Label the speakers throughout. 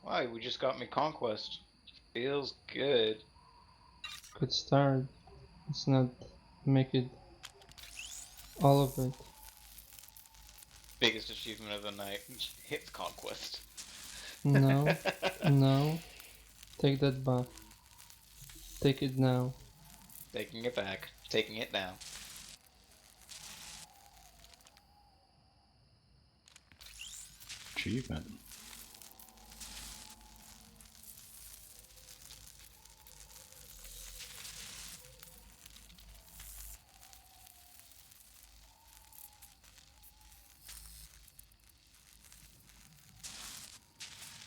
Speaker 1: Why? We just got me conquest. Feels good.
Speaker 2: Good start. Let's not make it all of it.
Speaker 1: Biggest achievement of the night. Hits conquest.
Speaker 2: No, no. Take that back. Take it now.
Speaker 1: Taking it back. Taking it down.
Speaker 3: Achievement.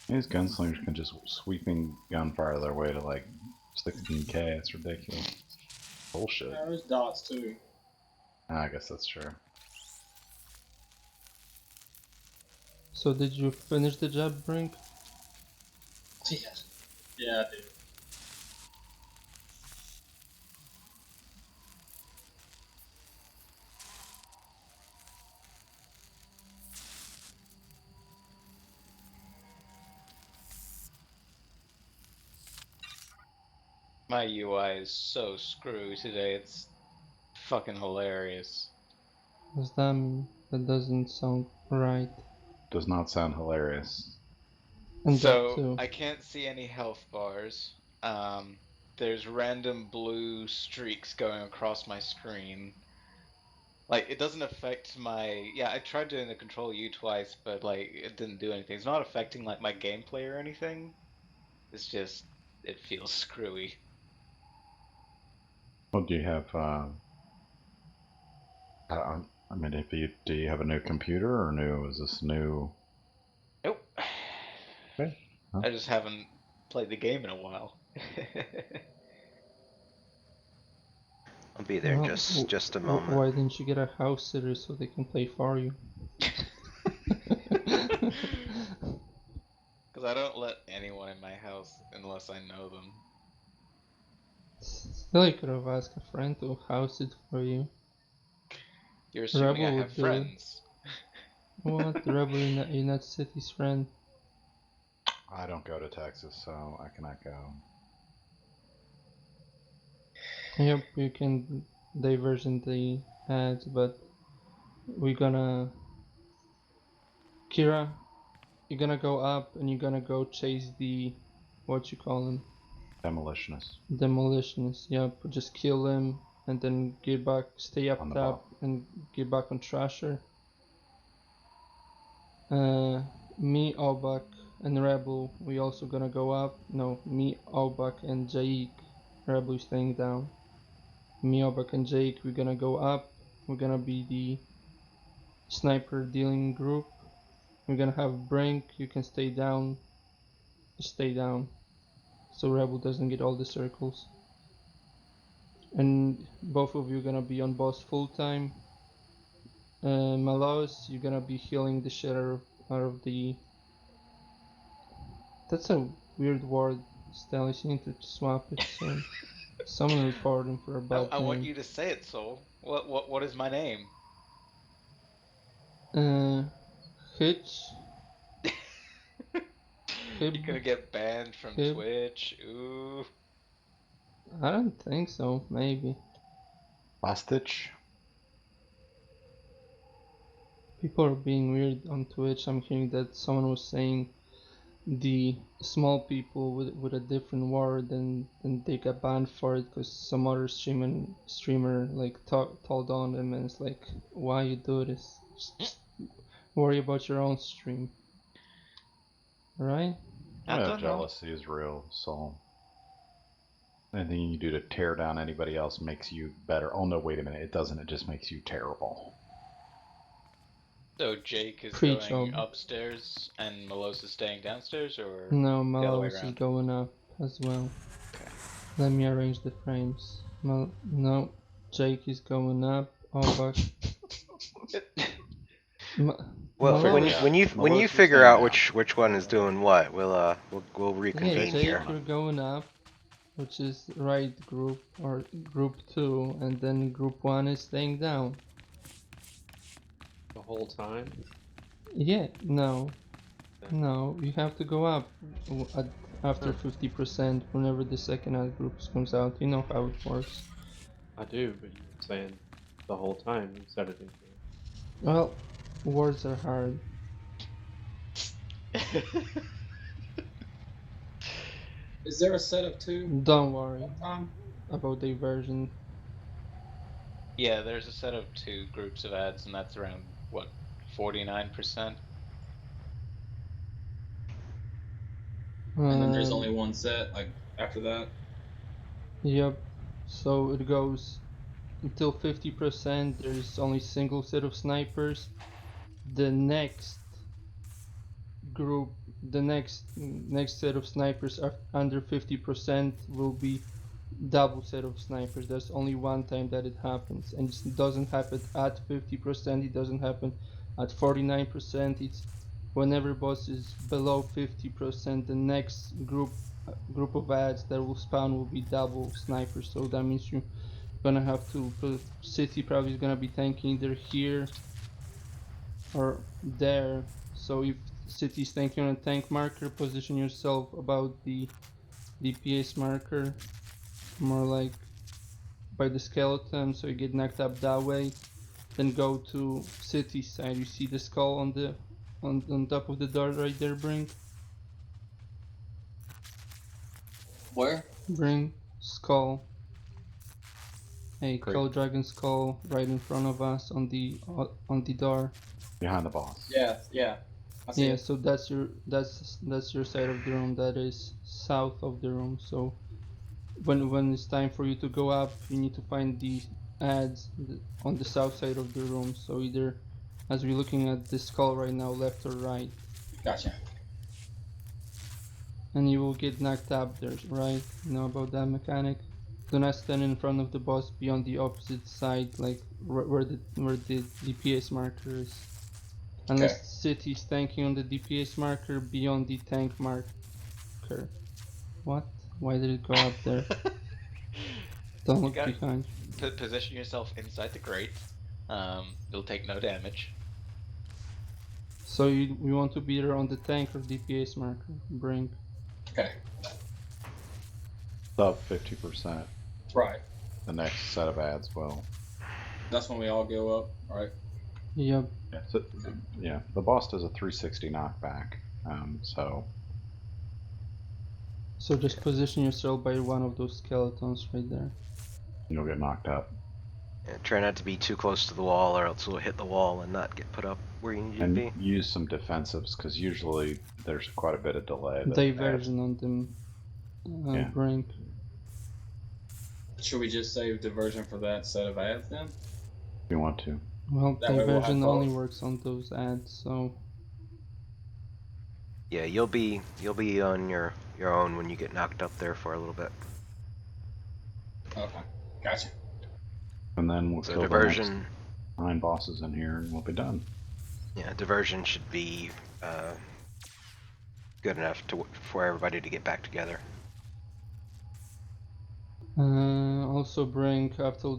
Speaker 3: These gunslingers can just sweeping gunfire their way to like 16k. It's ridiculous. Bullshit.
Speaker 4: Yeah, there's darts too.
Speaker 3: I guess that's true.
Speaker 2: So did you finish the job, Brink?
Speaker 4: Yes. Yeah, I do.
Speaker 1: My UI is so screwy today, it's fucking hilarious.
Speaker 2: What's that mean? That doesn't sound right.
Speaker 3: Does not sound hilarious.
Speaker 2: And that
Speaker 1: So,
Speaker 2: too.
Speaker 1: I can't see any health bars. There's random blue streaks going across my screen. Like, it doesn't affect my... Yeah, I tried doing the Control U twice, but, like, it didn't do anything. It's not affecting, like, my gameplay or anything. It's just... it feels screwy.
Speaker 3: Well, do you have? I mean, if you do you have a new computer or new? Is this new?
Speaker 1: Nope.
Speaker 3: Okay. Huh?
Speaker 1: I just haven't played the game in a while.
Speaker 5: I'll be there in
Speaker 2: Well,
Speaker 5: just a moment.
Speaker 2: Why didn't you get a house sitter so they can play for you?
Speaker 1: Because I don't let anyone in my house unless I know them.
Speaker 2: Still, you could have asked a friend to house it for you.
Speaker 1: You're assuming I
Speaker 2: Rebel
Speaker 1: have
Speaker 2: would do it.
Speaker 1: friends.
Speaker 2: What? The Rebel United City's friend?
Speaker 3: I don't go to Texas, so I cannot go.
Speaker 2: Yep, you can divergent the ads, but we're gonna... Kira, you're gonna go up and you're gonna go chase the... what you call him?
Speaker 3: Demolitionist.
Speaker 2: Demolitionist, yep. Just kill him and then get back, stay up
Speaker 3: On the
Speaker 2: top and get back on Thrasher. Me, Albach, and Rebel, we also gonna go up. No, me, Albach, and Jaik. Rebel is staying down. Me, Albach, and Jaik, we're gonna go up. We're gonna be the sniper dealing group. We're gonna have Brink, you can stay down. Just stay down. So Rebel doesn't get all the circles. And both of you are gonna be on boss full time. Malos, you're gonna be healing the shit out of the... That's a weird word, Stelis. You need to swap it soon. Someone report him for a bad
Speaker 1: I want
Speaker 2: name.
Speaker 1: you to say it, Soul. What is my name?
Speaker 2: Hitch.
Speaker 1: You're gonna get banned from
Speaker 2: Hib.
Speaker 1: Twitch. Ooh.
Speaker 2: I don't think so. Maybe.
Speaker 3: Last ditch.
Speaker 2: People are being weird on Twitch. I'm hearing that someone was saying the small people with a different word and they got banned for it because some other streamer like told on them, and it's like, why you do this? Just worry about your own stream, right?
Speaker 1: I
Speaker 3: Yeah,
Speaker 1: don't know.
Speaker 3: jealousy is real, so anything you do to tear down anybody else makes you better. Oh no, wait a minute, it doesn't. It just makes you terrible.
Speaker 1: So Jake is
Speaker 2: Preach
Speaker 1: going
Speaker 2: on.
Speaker 1: upstairs and Melos is staying downstairs, or
Speaker 2: No,
Speaker 1: the other way
Speaker 2: Malos is
Speaker 1: around?
Speaker 2: going up as well.
Speaker 1: Okay.
Speaker 2: Let me arrange the frames. No, Jake is going up. Albach.
Speaker 5: Well,
Speaker 2: Malos.
Speaker 5: when you figure out which one is doing what, we'll reconvene
Speaker 2: Jake,
Speaker 5: here.
Speaker 2: you're going up, which is right group or group 2, and then group 1 is staying down.
Speaker 6: The whole time?
Speaker 2: Yeah, no. No, you have to go up after 50% whenever the second ad groups comes out. You know how it works.
Speaker 6: I do, but you were saying the whole time you said it didn't go.
Speaker 2: Well, words are hard.
Speaker 4: Is there a set of 2
Speaker 2: Don't worry
Speaker 4: time?
Speaker 2: about the version.
Speaker 1: Yeah, there's a set of 2 groups of ads, and that's around, what, 49%?
Speaker 4: And then there's
Speaker 2: Um,
Speaker 4: only one set, like, after that?
Speaker 2: Yep. So it goes until 50%. There's only single set of snipers. The next group, the next set of snipers under 50% will be double set of snipers. There's only one time that it happens, and it doesn't happen at 50%. It doesn't happen at 49%. It's whenever boss is below 50%. The next group of ads that will spawn will be double snipers. So that means you're gonna have to put city probably is gonna be tanking either here or there. So if city is tanking on a tank marker, position yourself about the DPS marker, more like by the skeleton, so you get knocked up that way. Then go to city side. You see the skull on the on top of the door right there, Brink?
Speaker 4: Where?
Speaker 2: Brink skull. Hey,
Speaker 3: Great.
Speaker 2: Cold Dragon skull right in front of us on the door.
Speaker 3: Behind the boss.
Speaker 4: Yeah, I see
Speaker 2: Yeah,
Speaker 4: it.
Speaker 2: so that's your side of the room. That is south of the room. So when it's time for you to go up, you need to find the ads on the south side of the room. So either, as we're looking at the skull right now, left or right,
Speaker 4: Gotcha.
Speaker 2: and you will get knocked up there, right? You know about that mechanic. Do not stand in front of the boss. Be on the opposite side, like where the DPS marker is. Unless
Speaker 4: Okay.
Speaker 2: city is tanking on the DPS marker, be on the tank marker. What? Why did it go up there? Don't
Speaker 1: You
Speaker 2: look
Speaker 1: got
Speaker 2: behind.
Speaker 1: position yourself inside the grate. You'll take no damage.
Speaker 2: So you want to be either on the tank or DPS marker. Brink.
Speaker 4: Okay.
Speaker 3: Sub 50%.
Speaker 4: Right.
Speaker 3: The next set of ads will.
Speaker 4: That's when we all go up, right?
Speaker 2: Yep.
Speaker 3: Yeah, so, yeah, the boss does a 360 knockback. So
Speaker 2: So just position yourself by one of those skeletons right there.
Speaker 3: you'll get knocked up.
Speaker 5: Yeah, try not to be too close to the wall, or else you'll hit the wall and not get put up where you need to
Speaker 3: And
Speaker 5: be.
Speaker 3: use some defensives, because usually there's quite a bit of delay. That
Speaker 2: Diversion on them.
Speaker 3: Yeah.
Speaker 2: Brink.
Speaker 4: Should we just save diversion for that set of ads then?
Speaker 3: if you want to.
Speaker 2: Well,
Speaker 4: That way we'll have
Speaker 2: diversion only
Speaker 4: both.
Speaker 2: works on those ads, so
Speaker 5: Yeah, you'll be on your own when you get knocked up there for a little bit.
Speaker 4: Okay. Gotcha.
Speaker 3: And then we'll
Speaker 5: So
Speaker 3: kill the
Speaker 5: diversion,
Speaker 3: next 9 bosses in here, and we'll be done.
Speaker 5: yeah, diversion should be good enough for everybody to get back together.
Speaker 2: also Brink after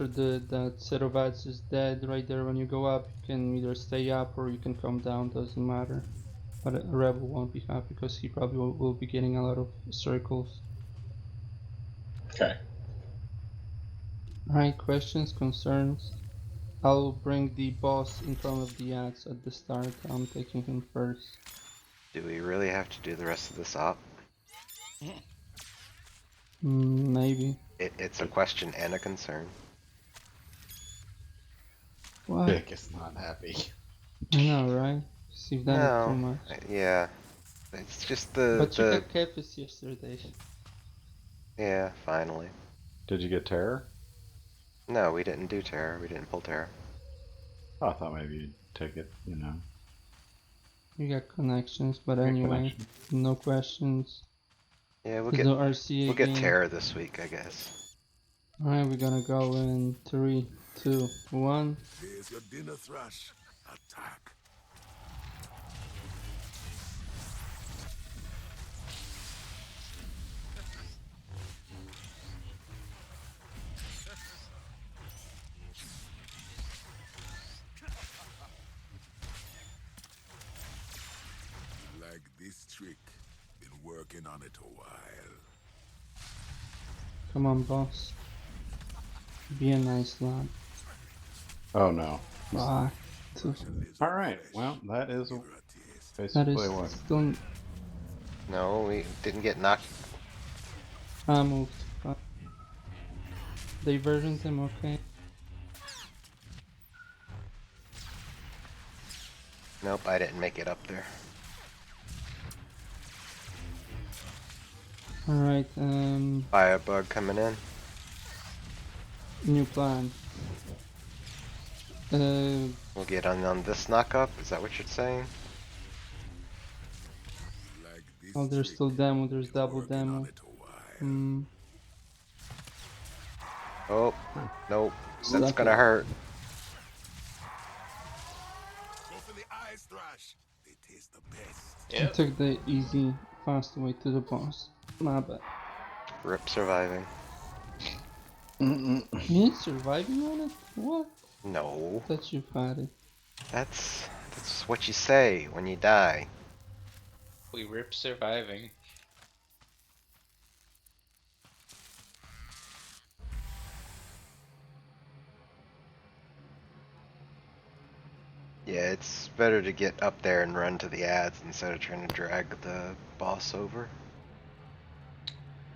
Speaker 2: that set of ads is dead right there when you go up, you can either stay up or you can come down, doesn't matter. But a rebel won't be happy because he probably will be getting a lot of circles.
Speaker 4: Okay.
Speaker 2: Alright, questions, concerns? I'll bring the boss in front of the ads at the start. I'm taking him first.
Speaker 5: Do we really have to do the rest of this op?
Speaker 2: Maybe.
Speaker 5: It's a question and a concern.
Speaker 2: What?
Speaker 3: Vic is not happy.
Speaker 2: I know, right? See, you've done it too
Speaker 5: No,
Speaker 2: much.
Speaker 5: yeah, it's just
Speaker 2: But you got Kefis yesterday.
Speaker 5: yeah, finally.
Speaker 3: Did you get terror?
Speaker 5: No, we didn't do terror. We didn't pull terror.
Speaker 3: Oh, I thought maybe you'd take it, you know.
Speaker 2: You got connections, but
Speaker 3: Good
Speaker 2: anyway,
Speaker 3: connection.
Speaker 2: no questions.
Speaker 5: Yeah,
Speaker 2: There's no RC
Speaker 5: we'll get
Speaker 2: again.
Speaker 5: terror this week, I guess.
Speaker 2: Alright, we're gonna go in 3, 2, 1.
Speaker 7: Here's your dinner thrush. Attack. this trick. Been working on it a while.
Speaker 2: Come on, boss. Be a nice lad.
Speaker 3: Oh no.
Speaker 2: Fuck.
Speaker 3: All right. Well, that is
Speaker 7: Give her a taste.
Speaker 2: That is
Speaker 3: basically what.
Speaker 2: still.
Speaker 5: No, we didn't get knocked.
Speaker 2: I moved. Fuck. Divergent him, okay.
Speaker 5: Nope, I didn't make it up there.
Speaker 2: Alright,
Speaker 5: Firebug coming in.
Speaker 2: new plan.
Speaker 5: We'll get on this knockup. Is that what you're saying?
Speaker 7: Like this
Speaker 2: Oh, there's
Speaker 7: trick.
Speaker 2: still demo, there's
Speaker 7: Been
Speaker 2: double
Speaker 7: working on
Speaker 2: demo.
Speaker 7: it a while.
Speaker 2: Hmm,
Speaker 5: Oh, nope. That's
Speaker 2: Suck
Speaker 5: gonna
Speaker 2: it.
Speaker 5: hurt.
Speaker 7: Go for the ice thrash. They taste the best.
Speaker 2: I
Speaker 1: Yep.
Speaker 2: took the easy, fast way to the boss. My bad.
Speaker 5: Rip surviving.
Speaker 2: Me surviving on it? What?
Speaker 5: No.
Speaker 2: That you fatted.
Speaker 5: That's what you say when you die.
Speaker 1: We rip surviving.
Speaker 5: Yeah, it's better to get up there and run to the ads instead of trying to drag the boss over.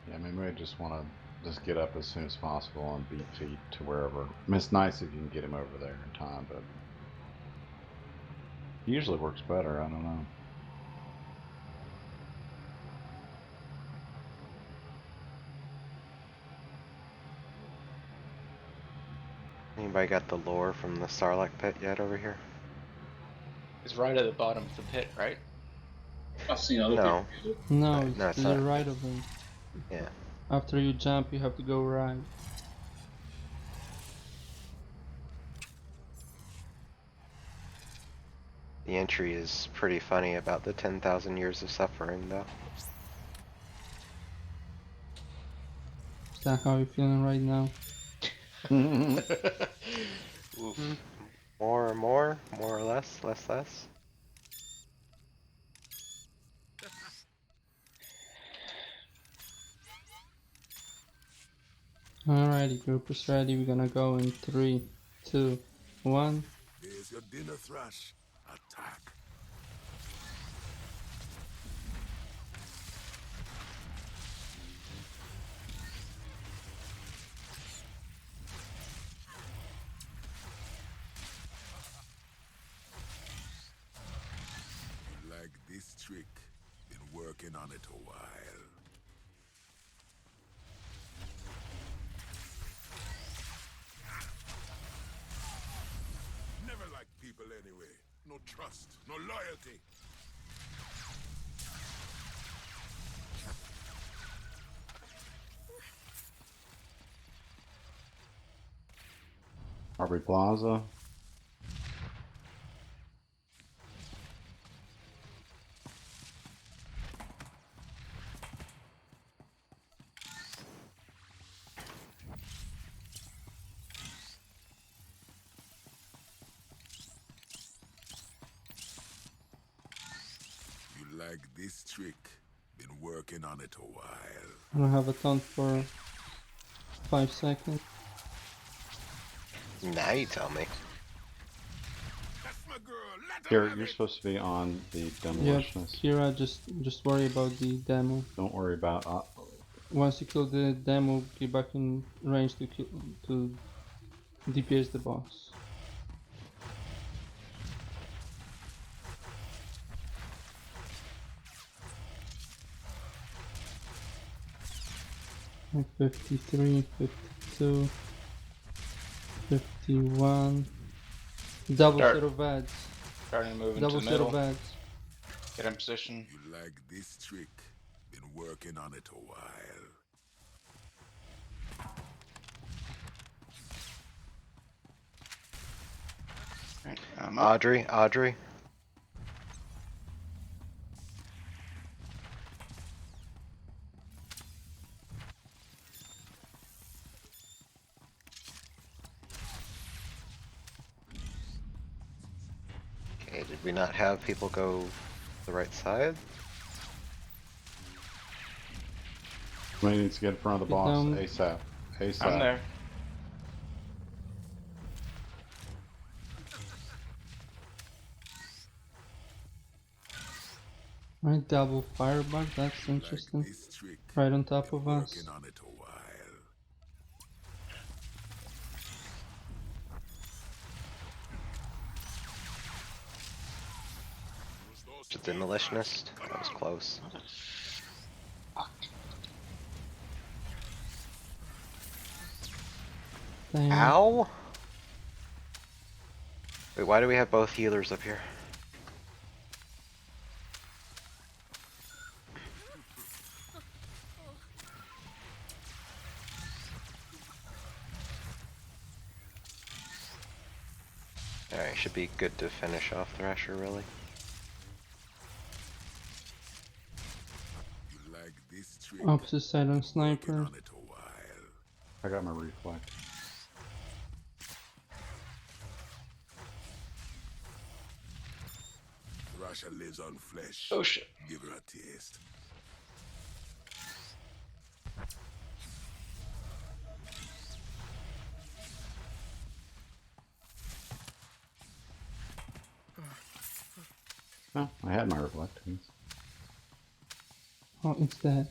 Speaker 3: Yeah, maybe I just want to just get up as soon as possible and beat feet to wherever. I mean, it's nice if you can get him over there in time, but it usually works better. I don't know.
Speaker 5: Anybody got the lore from the Sarlacc pit yet over here?
Speaker 1: It's right at the bottom of the pit, right?
Speaker 4: I've seen other
Speaker 5: No.
Speaker 4: people use it.
Speaker 2: No,
Speaker 5: Right,
Speaker 2: it's
Speaker 5: no,
Speaker 2: to
Speaker 5: it's
Speaker 2: the
Speaker 5: not.
Speaker 2: right of him.
Speaker 5: Yeah.
Speaker 2: After you jump, you have to go right.
Speaker 5: The entry is pretty funny about the 10,000 years of suffering, though.
Speaker 2: Is that how you're feeling right now?
Speaker 1: Oof.
Speaker 5: More or less, less.
Speaker 2: Alrighty, group is ready. We're gonna go in 3, 2, 1.
Speaker 7: There's your dinner thrash. Attack. Like this trick. Been working on it a while. Never liked people anyway. No trust, no loyalty.
Speaker 3: Aubrey Plaza.
Speaker 7: You like this trick. Been working on it a while.
Speaker 2: I don't have a ton for 5 seconds.
Speaker 5: Now you tell me.
Speaker 7: That's my girl. Let her
Speaker 3: Here,
Speaker 7: have
Speaker 3: you're
Speaker 7: it.
Speaker 3: supposed to be on the
Speaker 2: Yep,
Speaker 3: demolitionist.
Speaker 2: Kira, just worry about the demo.
Speaker 3: Don't worry about.
Speaker 2: Once you kill the demo, get back in range to DPS the boss. Like 53, 52, 51. Double
Speaker 1: Start.
Speaker 2: set of ads.
Speaker 1: Starting to move into
Speaker 2: Double
Speaker 1: the
Speaker 2: set
Speaker 1: middle.
Speaker 2: of ads.
Speaker 1: Get in position.
Speaker 7: You like this trick. Been working on it a while.
Speaker 1: Right, I'm up.
Speaker 5: Audrey. Okay, did we not have people go the right side?
Speaker 3: Somebody needs to get in front of the
Speaker 2: Get
Speaker 3: boss
Speaker 2: down.
Speaker 3: ASAP. ASAP.
Speaker 1: I'm there.
Speaker 2: Right, double firebug, that's
Speaker 7: Like
Speaker 2: interesting.
Speaker 7: this trick.
Speaker 2: Right on top
Speaker 7: Been
Speaker 2: of
Speaker 7: working
Speaker 2: us.
Speaker 7: on it a while.
Speaker 5: It's a demolitionist. That was close.
Speaker 2: Damn.
Speaker 5: Ow! Wait, why do we have both healers up here? Alright, should be good to finish off Thrasher, really.
Speaker 7: You like this trick.
Speaker 2: Opposite side on
Speaker 7: Been working
Speaker 2: sniper.
Speaker 7: on it a while.
Speaker 3: I got my reflect.
Speaker 7: Russia lives on flesh.
Speaker 1: Oh shit.
Speaker 7: Give her a taste.
Speaker 3: No, I had my reflect.
Speaker 2: Oh, it's dead.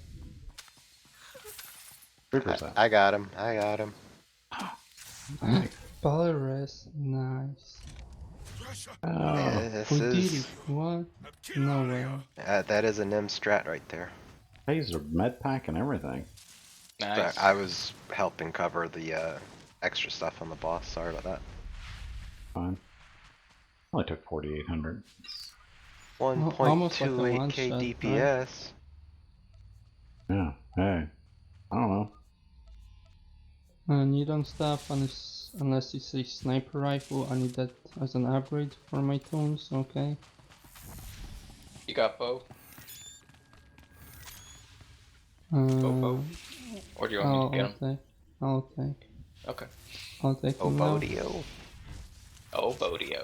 Speaker 3: Where's that?
Speaker 5: I got him. I got him.
Speaker 2: Polaris, nice.
Speaker 7: Russia,
Speaker 3: Oh,
Speaker 5: This
Speaker 2: We did
Speaker 5: is...
Speaker 2: it. What?
Speaker 7: I've killed
Speaker 2: No
Speaker 7: all
Speaker 2: way.
Speaker 7: ya.
Speaker 5: that is a Nim strat right there.
Speaker 3: I used a med pack and everything.
Speaker 1: Nice.
Speaker 5: But I was helping cover the extra stuff on the boss. Sorry about that.
Speaker 3: Fine. Only took 4,800.
Speaker 2: Almost like a
Speaker 5: 1.28k
Speaker 2: one-shot, right?
Speaker 5: DPS.
Speaker 3: Yeah. Hey. I don't know.
Speaker 2: You don't stuff unless it's a sniper rifle. I need that as an upgrade for my tones, okay?
Speaker 1: You got bow?
Speaker 2: Uh,
Speaker 1: Or do you want me to get him?
Speaker 2: I'll take.
Speaker 1: Okay.
Speaker 2: I'll take him now.
Speaker 5: Obodio.
Speaker 1: Oh, Bodio.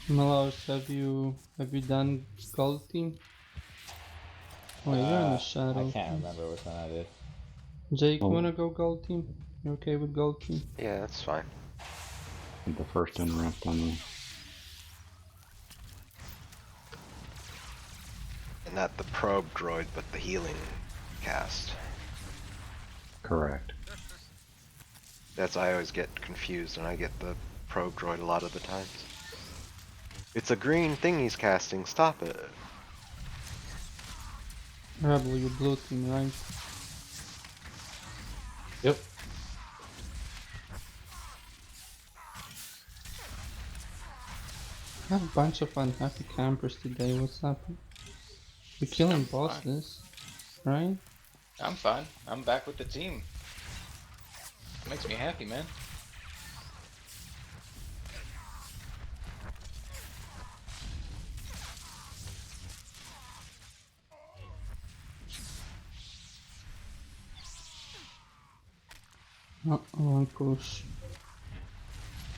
Speaker 2: Malaus, have you done gold team? Oh, you're in the shadow.
Speaker 8: I can't remember which one I did.
Speaker 2: Jake, you
Speaker 3: Oh.
Speaker 2: wanna go gold team? You okay with gold team?
Speaker 5: Yeah, that's fine.
Speaker 3: The first interrupt on the.
Speaker 5: And not the probe droid, but the healing cast.
Speaker 3: Correct.
Speaker 5: That's I always get confused and I get the probe droid a lot of the times. It's a green thing he's casting, stop it.
Speaker 2: Rebel, you blue team, right?
Speaker 6: Yep.
Speaker 2: I have a bunch of unhappy campers today, what's up? We're killing
Speaker 1: I'm fine.
Speaker 2: bosses, right?
Speaker 1: I'm fine. I'm back with the team. Makes me happy, man.
Speaker 2: Oh, one push.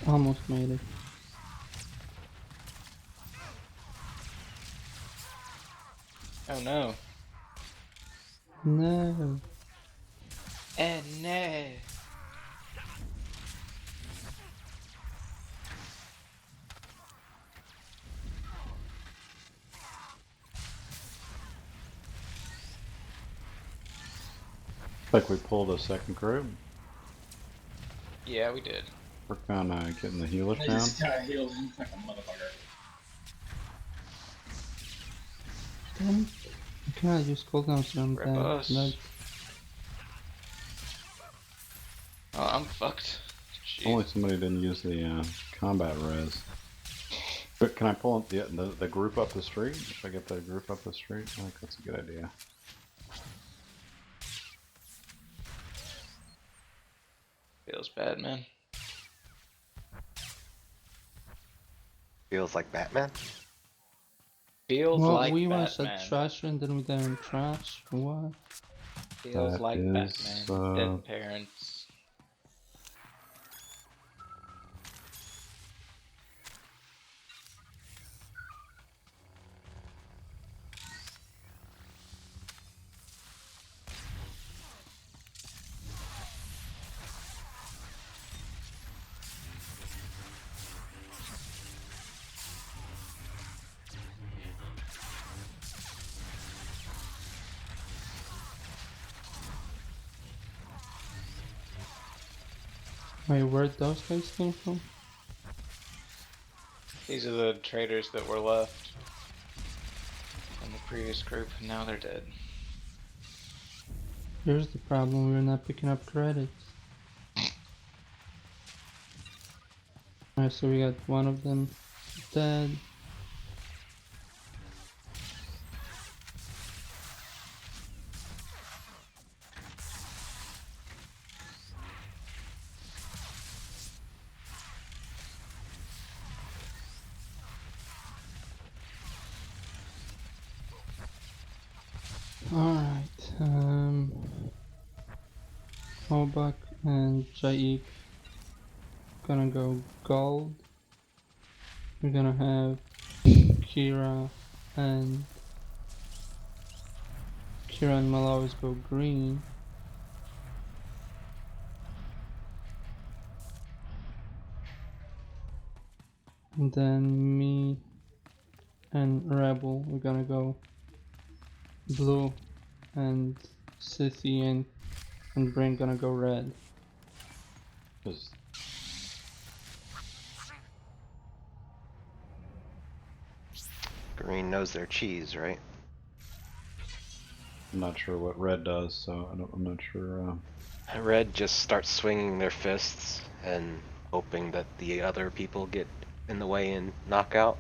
Speaker 2: Almost made it.
Speaker 1: Oh no.
Speaker 2: No.
Speaker 1: And no.
Speaker 3: Like we pulled a second group.
Speaker 1: Yeah, we did.
Speaker 3: Work on getting the healers
Speaker 4: I
Speaker 3: down.
Speaker 4: just got healed like a motherfucker.
Speaker 2: Damn it. I cannot use cooldowns when I'm dead.
Speaker 1: Rebus.
Speaker 2: That's-
Speaker 1: Oh, I'm fucked.
Speaker 3: Only somebody didn't use the combat res. But can I pull the group up the street? Should I get the group up the street? I think that's a good idea.
Speaker 1: Feels bad, man.
Speaker 5: Feels like Batman.
Speaker 1: Feels
Speaker 2: What,
Speaker 1: like
Speaker 2: we once had
Speaker 1: Batman.
Speaker 2: trash and then we didn't trash? What?
Speaker 1: Feels
Speaker 3: That
Speaker 1: like
Speaker 3: is,
Speaker 1: Batman. Dead parents.
Speaker 2: Wait, where'd those guys came from?
Speaker 1: These are the traitors that were left from the previous group, and now they're dead.
Speaker 2: Here's the problem, we're not picking up credits. Alright, so we got one of them dead. Alright, Hobak and Jaik gonna go gold. We're gonna have Kira and Malawis go green. And then me and Rebel, we're gonna go blue, and Sissy and Brain gonna go red.
Speaker 3: Just
Speaker 5: Green knows their cheese, right?
Speaker 3: I'm not sure what red does, so I'm not sure.
Speaker 5: Red just starts swinging their fists and hoping that the other people get in the way and knock out.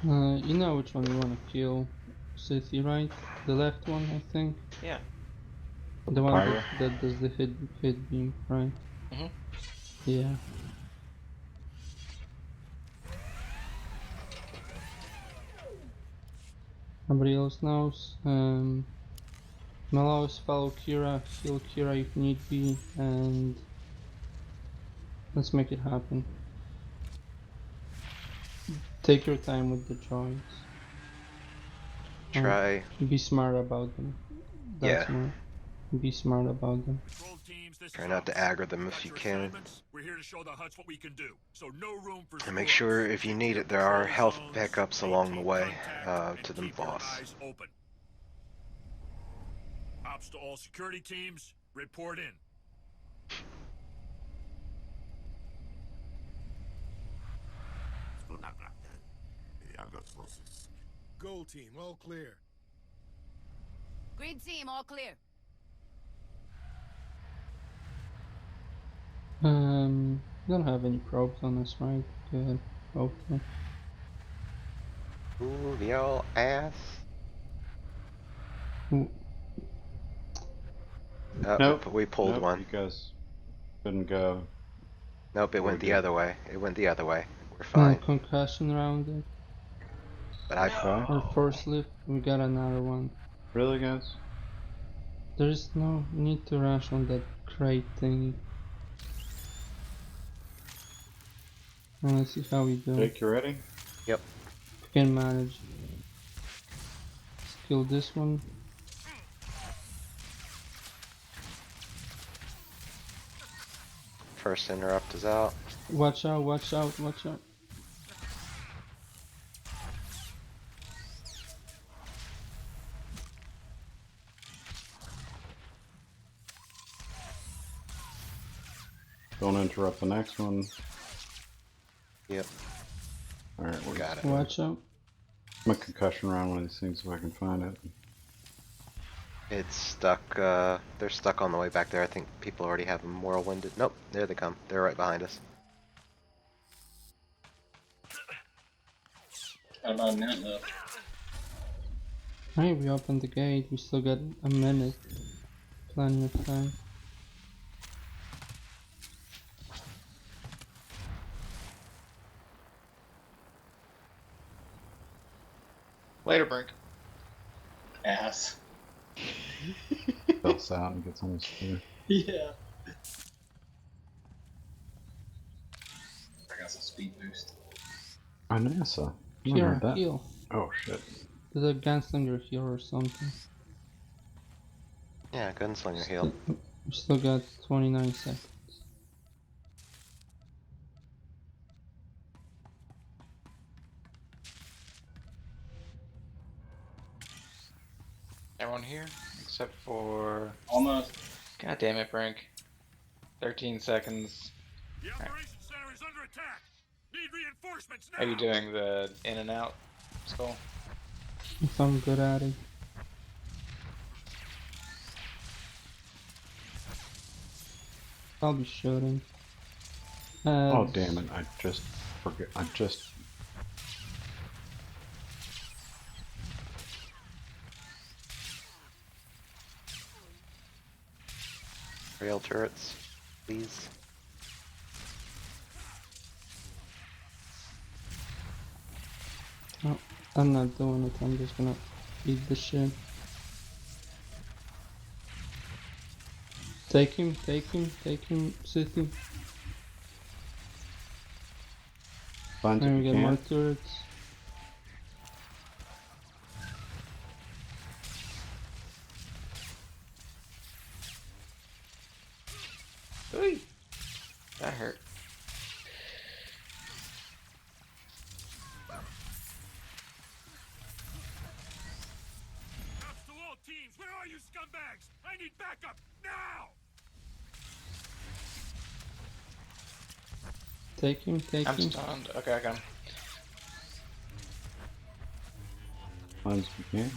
Speaker 2: You know which one you wanna kill, Sissy, right? The left one, I think.
Speaker 1: Yeah.
Speaker 2: The one
Speaker 3: Fire?
Speaker 2: that does the hit beam, right?
Speaker 1: Mhm.
Speaker 2: Yeah. Nobody else knows. Malawis follow Kira, heal Kira if need be, and let's make it happen. Take your time with the choice.
Speaker 5: Try.
Speaker 2: Be smart about them. That's
Speaker 5: Yeah.
Speaker 2: more. Be smart about them.
Speaker 4: Control teams, this
Speaker 5: Try
Speaker 4: is
Speaker 5: not to
Speaker 4: House.
Speaker 5: aggro them if you
Speaker 4: Got your
Speaker 5: can.
Speaker 4: assignments? We're here to show the Huts what we can do. So no room for
Speaker 5: And make
Speaker 4: screw-ups.
Speaker 5: sure if you
Speaker 4: Stick to
Speaker 5: need
Speaker 4: your
Speaker 5: it, there are
Speaker 4: patrol
Speaker 5: health
Speaker 4: zones,
Speaker 5: backups along the
Speaker 4: maintain
Speaker 5: way
Speaker 4: contact,
Speaker 5: to
Speaker 4: and
Speaker 5: the
Speaker 4: keep your
Speaker 5: boss.
Speaker 4: eyes open. Ops to all security teams, report in.
Speaker 7: Gold team, all clear.
Speaker 8: Green team, all clear.
Speaker 2: We don't have any probes on us, right? Good. Hopefully.
Speaker 5: Ooh, y'all ass.
Speaker 2: Ooh.
Speaker 3: Nope.
Speaker 5: We pulled
Speaker 3: Nope,
Speaker 5: one.
Speaker 3: you guys couldn't go.
Speaker 5: Nope, it
Speaker 3: We're
Speaker 5: went the
Speaker 3: good.
Speaker 5: other way. It went the other way. We're
Speaker 2: No
Speaker 5: fine.
Speaker 2: concussion around it.
Speaker 5: But I.
Speaker 2: Or force lift, we got another one.
Speaker 3: Really, guys?
Speaker 2: There's no need to rush on that crate thingy. And let's see how we do.
Speaker 3: Jake, you ready?
Speaker 5: Yep.
Speaker 2: We can manage. Let's kill this one.
Speaker 5: First interrupt is out.
Speaker 2: Watch out, watch out, watch out.
Speaker 3: Don't interrupt the next one.
Speaker 5: Yep.
Speaker 3: Alright, we
Speaker 5: Got it.
Speaker 2: Watch out.
Speaker 3: I'm a concussion around one of these things if I can find it.
Speaker 5: It's stuck, they're stuck on the way back there. I think people already have them whirlwinded. Nope, there they come. They're right behind us.
Speaker 9: Got about a minute left.
Speaker 2: Hey, we opened the gate. We still got a minute. Plenty of time.
Speaker 1: Later, Brink.
Speaker 9: Ass.
Speaker 3: Belts out and gets on his spear.
Speaker 9: Yeah. I got some speed boost.
Speaker 3: Oh, NASA. I
Speaker 2: Here,
Speaker 3: heard that.
Speaker 2: heal.
Speaker 3: Oh shit.
Speaker 2: There's a gunslinger here or something.
Speaker 5: Yeah, gunslinger heal.
Speaker 2: We still got 29 seconds.
Speaker 1: Everyone here? Except for...
Speaker 9: Almost.
Speaker 1: God damn it, Brink. 13 seconds.
Speaker 4: The operations center is under attack. Need reinforcements now.
Speaker 1: Are you doing the in and out, Skull?
Speaker 2: If I'm good at it. I'll be shooting.
Speaker 3: Oh damn it! I just forget. I just.
Speaker 5: Rail turrets, please.
Speaker 2: Oh, I'm not doing it. I'm just gonna eat the shit. Take him, City.
Speaker 3: Find
Speaker 2: And
Speaker 3: if
Speaker 2: we
Speaker 3: you
Speaker 2: get more
Speaker 3: can.
Speaker 2: turrets.
Speaker 1: Ooh, that hurt.
Speaker 4: Cops to all teams. Where are you scumbags? I need backup now.
Speaker 2: Take him.
Speaker 1: I'm stunned. Okay, I got him.
Speaker 3: Find if you can.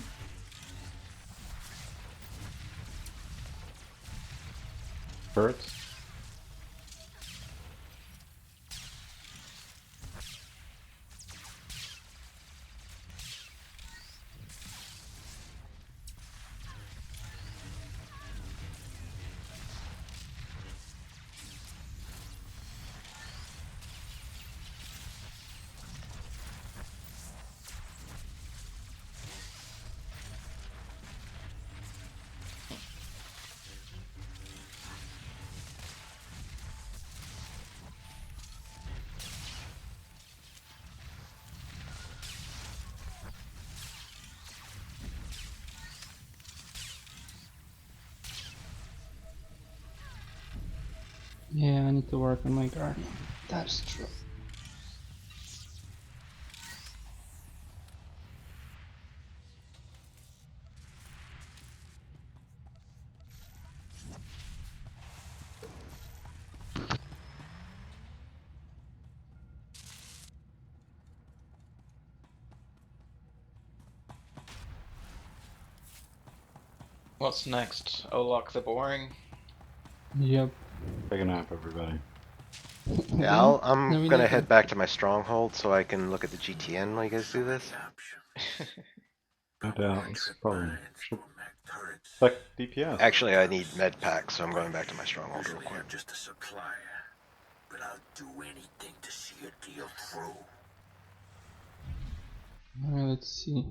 Speaker 3: Birds.
Speaker 2: Yeah, I need to work on my guardian. That's true.
Speaker 1: What's next? Olok the Boring?
Speaker 2: Yep.
Speaker 3: Take a nap, everybody.
Speaker 5: Yeah,
Speaker 2: No,
Speaker 5: I'm
Speaker 2: we
Speaker 5: gonna
Speaker 2: need
Speaker 5: head back to my stronghold so I can look at the GTN while you guys do this.
Speaker 3: No doubt. It's probably should affect DPS.
Speaker 5: Actually, I need med packs, so I'm going back to my stronghold real quick.
Speaker 7: Just a supplier, but I'll do anything to see a deal through.
Speaker 2: Alright, let's see.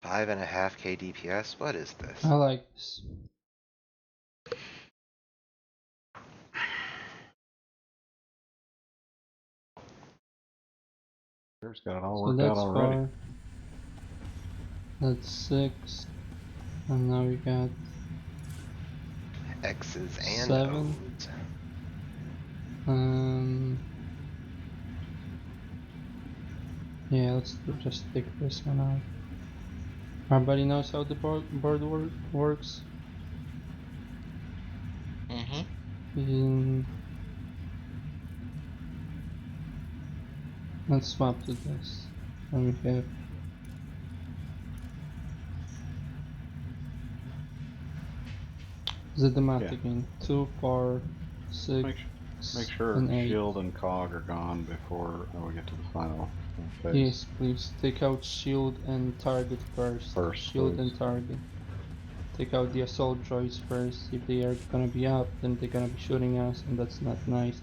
Speaker 5: Five and a half K DPS? What is this?
Speaker 2: I like this.
Speaker 3: Bear's got it all
Speaker 2: So
Speaker 3: worked out
Speaker 2: that's
Speaker 3: already.
Speaker 2: 4. That's 6. And now we got
Speaker 5: X's and
Speaker 2: 7.
Speaker 5: O's.
Speaker 2: Yeah, let's just take this one out. Everybody knows how the board works.
Speaker 1: Mm-hmm.
Speaker 2: Let's swap to this. And we have Zedematic in 2, 4, 6,
Speaker 3: Make sure
Speaker 2: and 8.
Speaker 3: shield and cog are gone before we get to the final phase.
Speaker 2: Yes, please. Take out shield and target first.
Speaker 3: First,
Speaker 2: Shield
Speaker 3: please.
Speaker 2: and target. Take out the assault droids first. If they are gonna be up, then they're gonna be shooting us, and that's not nice.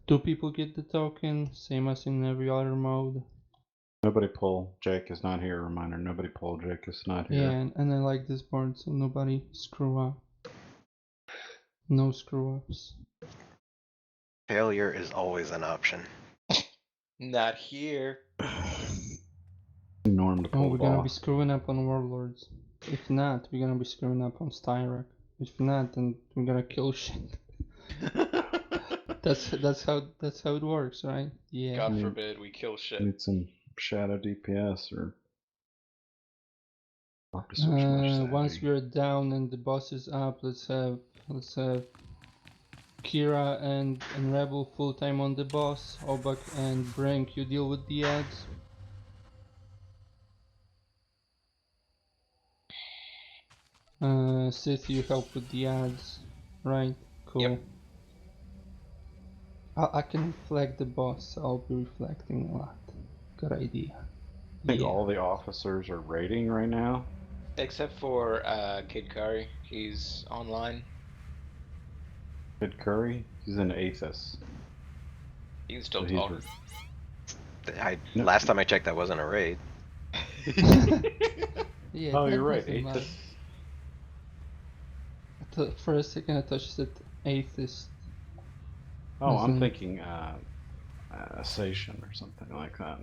Speaker 2: 2 people get the token, same as in every other mode.
Speaker 3: Nobody pull. Jake is not here. Reminder, nobody pull. Jake is not here.
Speaker 2: Yeah, and I like this board, so nobody screw up. No screw ups.
Speaker 5: Failure is always an option.
Speaker 1: Not here.
Speaker 3: Norm to
Speaker 2: Oh,
Speaker 3: pull
Speaker 2: we're
Speaker 3: the
Speaker 2: gonna be
Speaker 3: boss.
Speaker 2: screwing up on Warlords. If not, we're gonna be screwing up on Styrak. If not, then we're gonna kill shit. That's how it works, right? Yeah.
Speaker 1: God forbid we kill shit.
Speaker 3: Need some shadow DPS or. I'll have to switch my
Speaker 2: Once
Speaker 3: strategy.
Speaker 2: we're down and the boss is up, let's have Kira and Rebel full time on the boss. Obak and Brink, you deal with the ads. Sith, you help with the ads, right? Cool.
Speaker 1: Yep.
Speaker 2: I can reflect the boss. I'll be reflecting a lot. Good idea.
Speaker 3: I think all the officers are raiding right now.
Speaker 1: Except for Kid Curry. He's online.
Speaker 3: Kid Curry, he's an Aethys.
Speaker 1: He can still
Speaker 3: So he's
Speaker 1: talk.
Speaker 3: No.
Speaker 5: Last time I checked, that wasn't a raid.
Speaker 2: Yeah,
Speaker 3: Oh,
Speaker 2: that
Speaker 3: you're right.
Speaker 2: doesn't matter.
Speaker 3: Aethys.
Speaker 2: For a second, I thought you said atheist.
Speaker 3: Oh, I'm
Speaker 2: Isn't-
Speaker 3: thinking Assassin or something like that.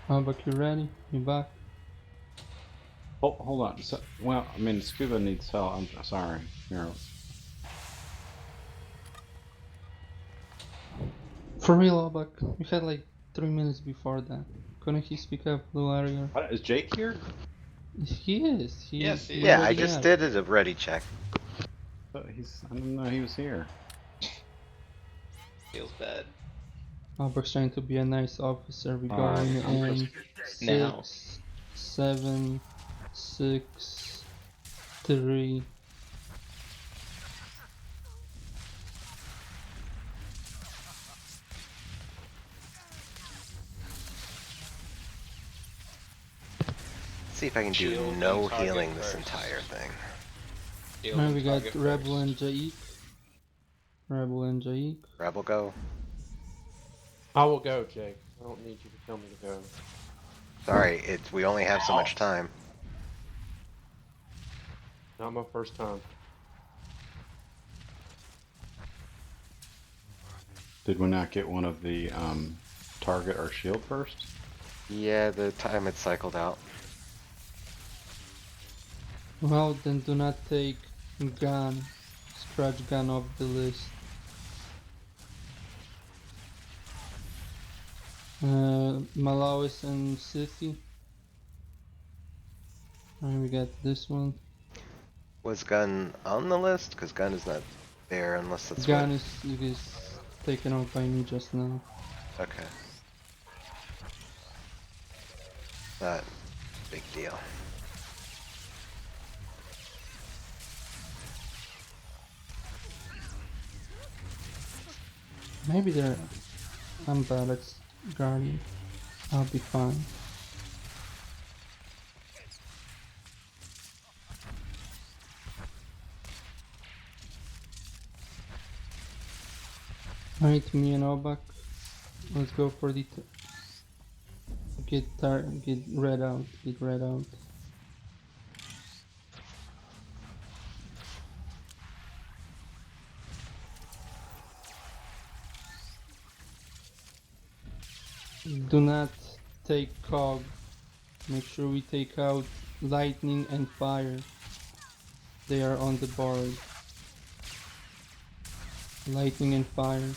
Speaker 2: Oh, but you ready? You back?
Speaker 3: Oh, hold on. So, well, I mean, Scuba needs help. I'm sorry. Here.
Speaker 2: For real, Obak. We had like 3 minutes before that. Couldn't he speak up a little earlier?
Speaker 3: What, is Jake here?
Speaker 2: He is.
Speaker 1: Yes, he
Speaker 5: Yeah, I
Speaker 2: already
Speaker 5: just
Speaker 2: up.
Speaker 5: did a ready check.
Speaker 3: I didn't know he was here.
Speaker 1: Feels bad.
Speaker 2: Obak's trying to be a nice officer. We're
Speaker 3: Alright,
Speaker 2: going
Speaker 3: I'm
Speaker 2: in
Speaker 1: Now.
Speaker 2: 6, 7, 6, 3.
Speaker 5: See if I can do
Speaker 1: Shield
Speaker 5: no
Speaker 1: and target
Speaker 5: healing this
Speaker 1: first.
Speaker 5: entire thing.
Speaker 1: Shield
Speaker 2: Now
Speaker 1: and
Speaker 2: we got
Speaker 1: target
Speaker 2: Rebel
Speaker 1: first.
Speaker 2: and Jaik. Rebel and Jaik.
Speaker 5: Rebel go.
Speaker 6: I will go, Jake. I don't need you to tell me to go.
Speaker 5: Sorry, we only have so much time.
Speaker 6: Not my first time.
Speaker 3: Did we not get one of the target or shield first?
Speaker 5: Yeah, the time had cycled out.
Speaker 2: Well, then do not take gun. Scratch gun off the list. Malawis and Sithy. And we got this one.
Speaker 5: Was gun on the list? Because gun is not there unless that's
Speaker 2: Gun is taken out by me just now.
Speaker 5: what... Okay. Not big deal.
Speaker 2: Maybe they're... I'm bad at Guardian. I'll be fine. Alright, me and Obak. Let's go for the... Get red out. Get red out. Do not take cog. Make sure we take out lightning and fire. They are on the board. Lightning and fire.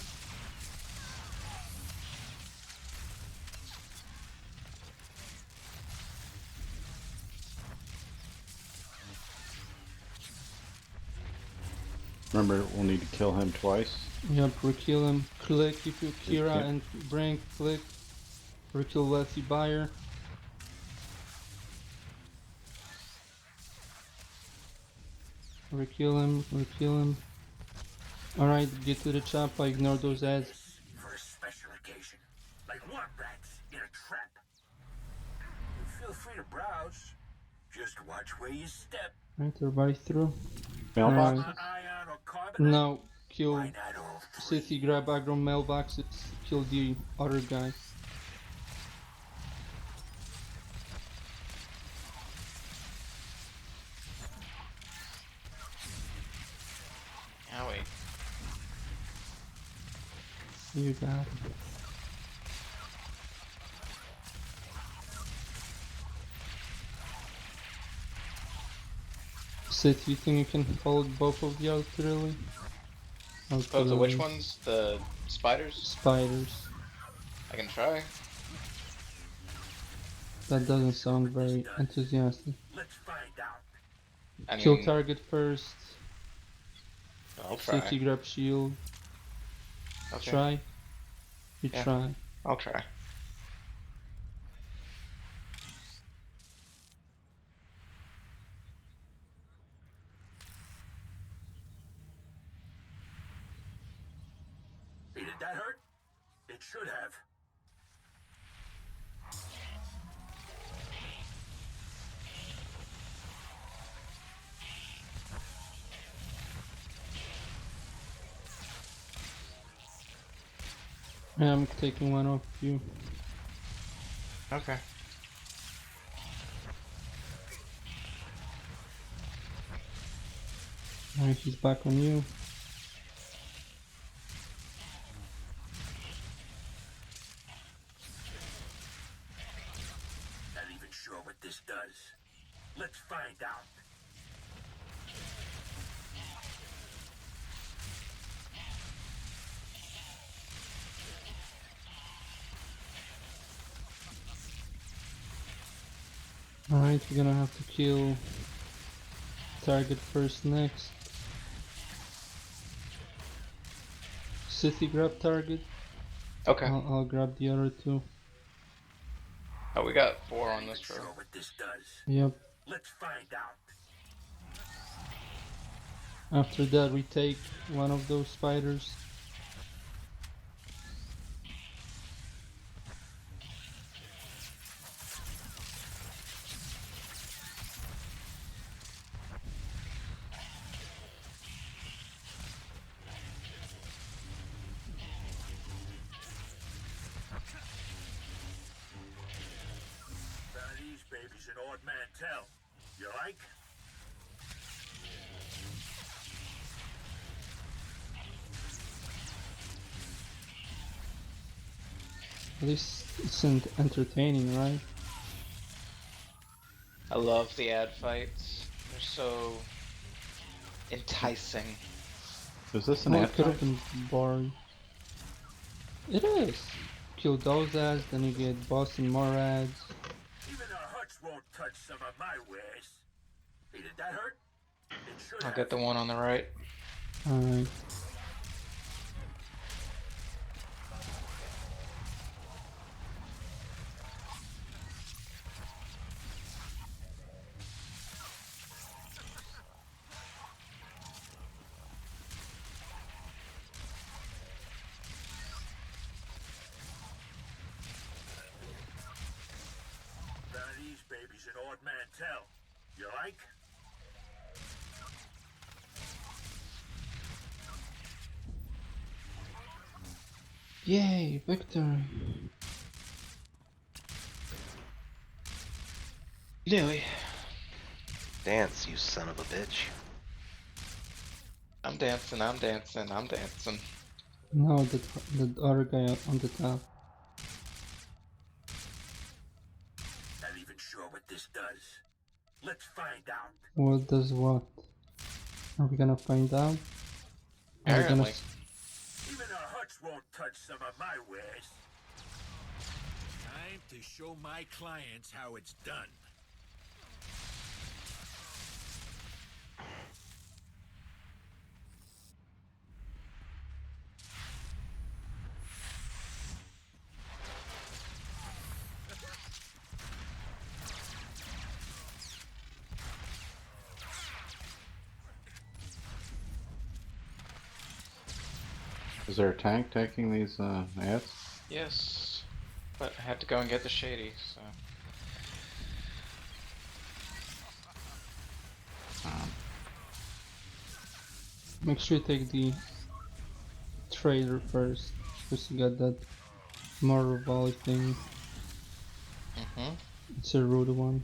Speaker 3: Remember, we'll need to kill him twice.
Speaker 2: Yep, we kill him. Click if you Kira
Speaker 3: Yep.
Speaker 2: and Brink click. Rekill Wealthy Buyer. Rekill him, rekill him. Alright, get to the chopper, ignore those ads.
Speaker 7: This for a special occasion, like worm rats in a trap. Feel free to browse. Just watch where you step.
Speaker 2: Right, everybody through.
Speaker 3: Mailbox?
Speaker 2: Alright.
Speaker 7: Ion or carbonite?
Speaker 2: Now, kill
Speaker 7: Why not all three?
Speaker 2: City, grab aggro mailboxes, kill the other guy.
Speaker 1: Owie.
Speaker 2: You got it. Sid, you think you can hold both of the artillery?
Speaker 1: Oh, the which ones? The spiders?
Speaker 2: Spiders.
Speaker 1: I can try.
Speaker 2: That doesn't sound very enthusiastic.
Speaker 7: Let's find out.
Speaker 1: I
Speaker 2: Kill
Speaker 1: mean,
Speaker 2: target first.
Speaker 1: I'll try.
Speaker 2: City, grab shield.
Speaker 1: Okay.
Speaker 2: Try. You
Speaker 1: Yeah.
Speaker 2: try.
Speaker 1: I'll try.
Speaker 7: Did that hurt? It should have.
Speaker 2: Yeah, I'm taking one off you.
Speaker 1: Okay.
Speaker 2: Alright, he's back on you.
Speaker 7: Not even sure what this does. Let's find out.
Speaker 2: Alright, we're gonna have to kill target first next. City, grab target.
Speaker 1: Okay.
Speaker 2: I'll grab the other two.
Speaker 1: Oh, we got 4 on
Speaker 7: Not
Speaker 1: this
Speaker 7: even
Speaker 1: row.
Speaker 7: sure what this does.
Speaker 2: Yep.
Speaker 7: Let's find out.
Speaker 2: After that, we take one of those spiders.
Speaker 7: These babies an odd man tell. You like?
Speaker 2: At least it's entertaining, right?
Speaker 1: I love the ad fights. They're so enticing.
Speaker 3: Is this an
Speaker 2: Well,
Speaker 3: ad
Speaker 2: it could have
Speaker 3: fight?
Speaker 2: been boring. It is. Kill those ads, then you get boss and more ads.
Speaker 7: Even the huts won't touch some of my wares. Did that hurt? It should
Speaker 1: I'll
Speaker 7: have.
Speaker 1: get the one on the right.
Speaker 2: Alright.
Speaker 7: These babies an odd man tell. You like?
Speaker 2: Yay, victory.
Speaker 1: Nearly.
Speaker 5: Dance, you son of a bitch.
Speaker 1: I'm dancing, I'm dancing, I'm dancing.
Speaker 2: No, the other guy on the top.
Speaker 7: Not even sure what this does. Let's find out.
Speaker 2: What does what? Are we gonna find out? Are we gonna
Speaker 1: Apparently.
Speaker 7: Even the huts won't touch some of my wares.
Speaker 4: Time to show my clients how it's done.
Speaker 3: Is there a tank taking these ads?
Speaker 1: Yes, but I have to go and get the shady, so.
Speaker 2: Make sure you take the trader first, because you got that mortar volley thing.
Speaker 1: Mm-hmm.
Speaker 2: It's a rude one.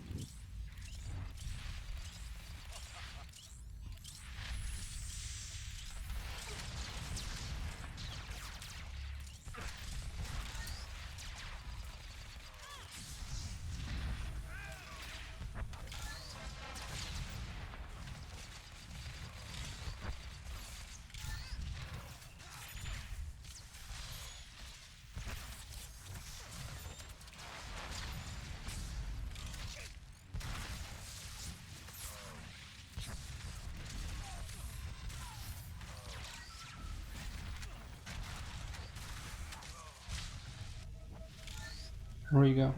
Speaker 2: Where you go?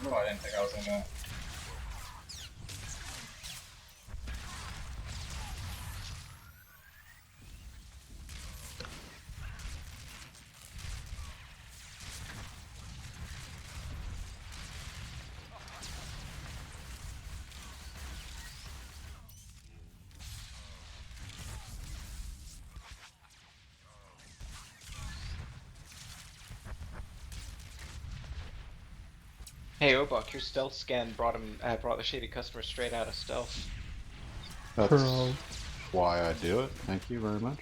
Speaker 9: Oh, I didn't think I was gonna.
Speaker 1: Hey Obok, your stealth scan brought the shady customer straight out of stealth.
Speaker 3: That's
Speaker 2: Pro.
Speaker 3: why I do it. Thank you very much.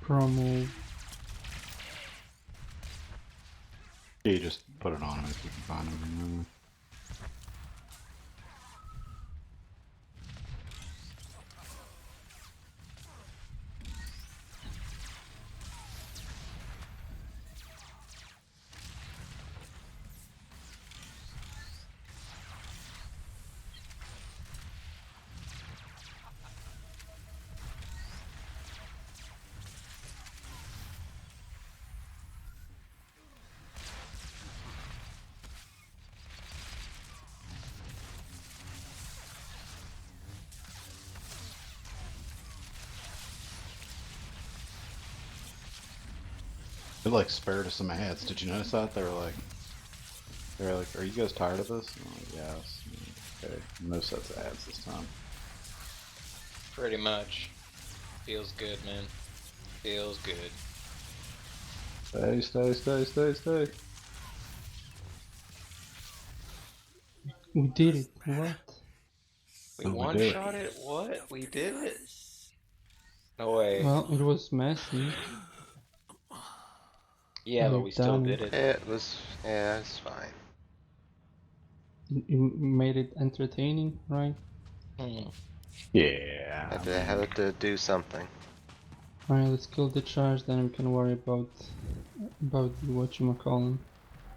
Speaker 2: Pro move.
Speaker 3: Yeah, you just put it on him if you can find him. It like spared us some ads. Did you notice that? They were like, "Are you guys tired of this?" And I'm like, yes. Okay, no sets of ads this time.
Speaker 1: Pretty much. Feels good, man. Feels good.
Speaker 3: Stay.
Speaker 2: We did it. What?
Speaker 1: We
Speaker 3: Oh, we did it.
Speaker 1: one-shot it? What? We did it? No way.
Speaker 2: Well, it was messy.
Speaker 1: Yeah, but
Speaker 2: We've
Speaker 1: we still
Speaker 2: done
Speaker 1: did
Speaker 2: it.
Speaker 1: it.
Speaker 5: Yeah, it's fine.
Speaker 2: You made it entertaining, right?
Speaker 1: Hmm.
Speaker 3: Yeah.
Speaker 5: Had to do something.
Speaker 2: Alright, let's kill the charge, then we can worry about the whatchamacallit,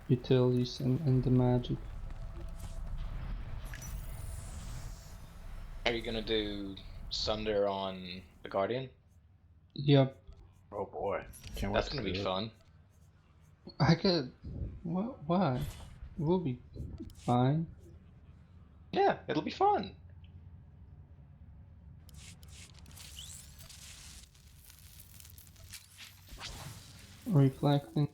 Speaker 2: utilities and the magic.
Speaker 1: Are you gonna do Sunder on the Guardian?
Speaker 2: Yep.
Speaker 3: Oh boy, can't wait
Speaker 1: That's
Speaker 3: to
Speaker 1: gonna be
Speaker 3: see it.
Speaker 1: fun.
Speaker 2: I could. What? Why? We'll be fine.
Speaker 1: Yeah, it'll be fun.
Speaker 2: Reflecting.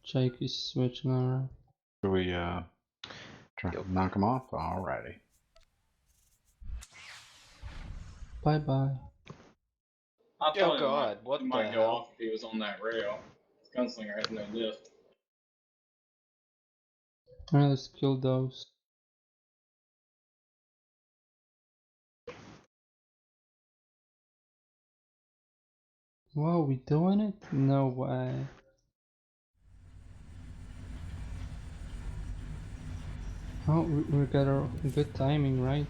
Speaker 2: Jake is switching around.
Speaker 3: Should we try
Speaker 5: Yep.
Speaker 3: to knock him off? Alrighty.
Speaker 2: Bye bye.
Speaker 9: I
Speaker 1: Oh
Speaker 9: thought
Speaker 1: god,
Speaker 9: it
Speaker 1: what
Speaker 9: might
Speaker 1: the
Speaker 9: go
Speaker 1: hell?
Speaker 9: off if he was on that rail. Gunslinger has no lift.
Speaker 2: Alright, let's kill those. Wow, we doing it? No way. Oh, we got a good timing, right?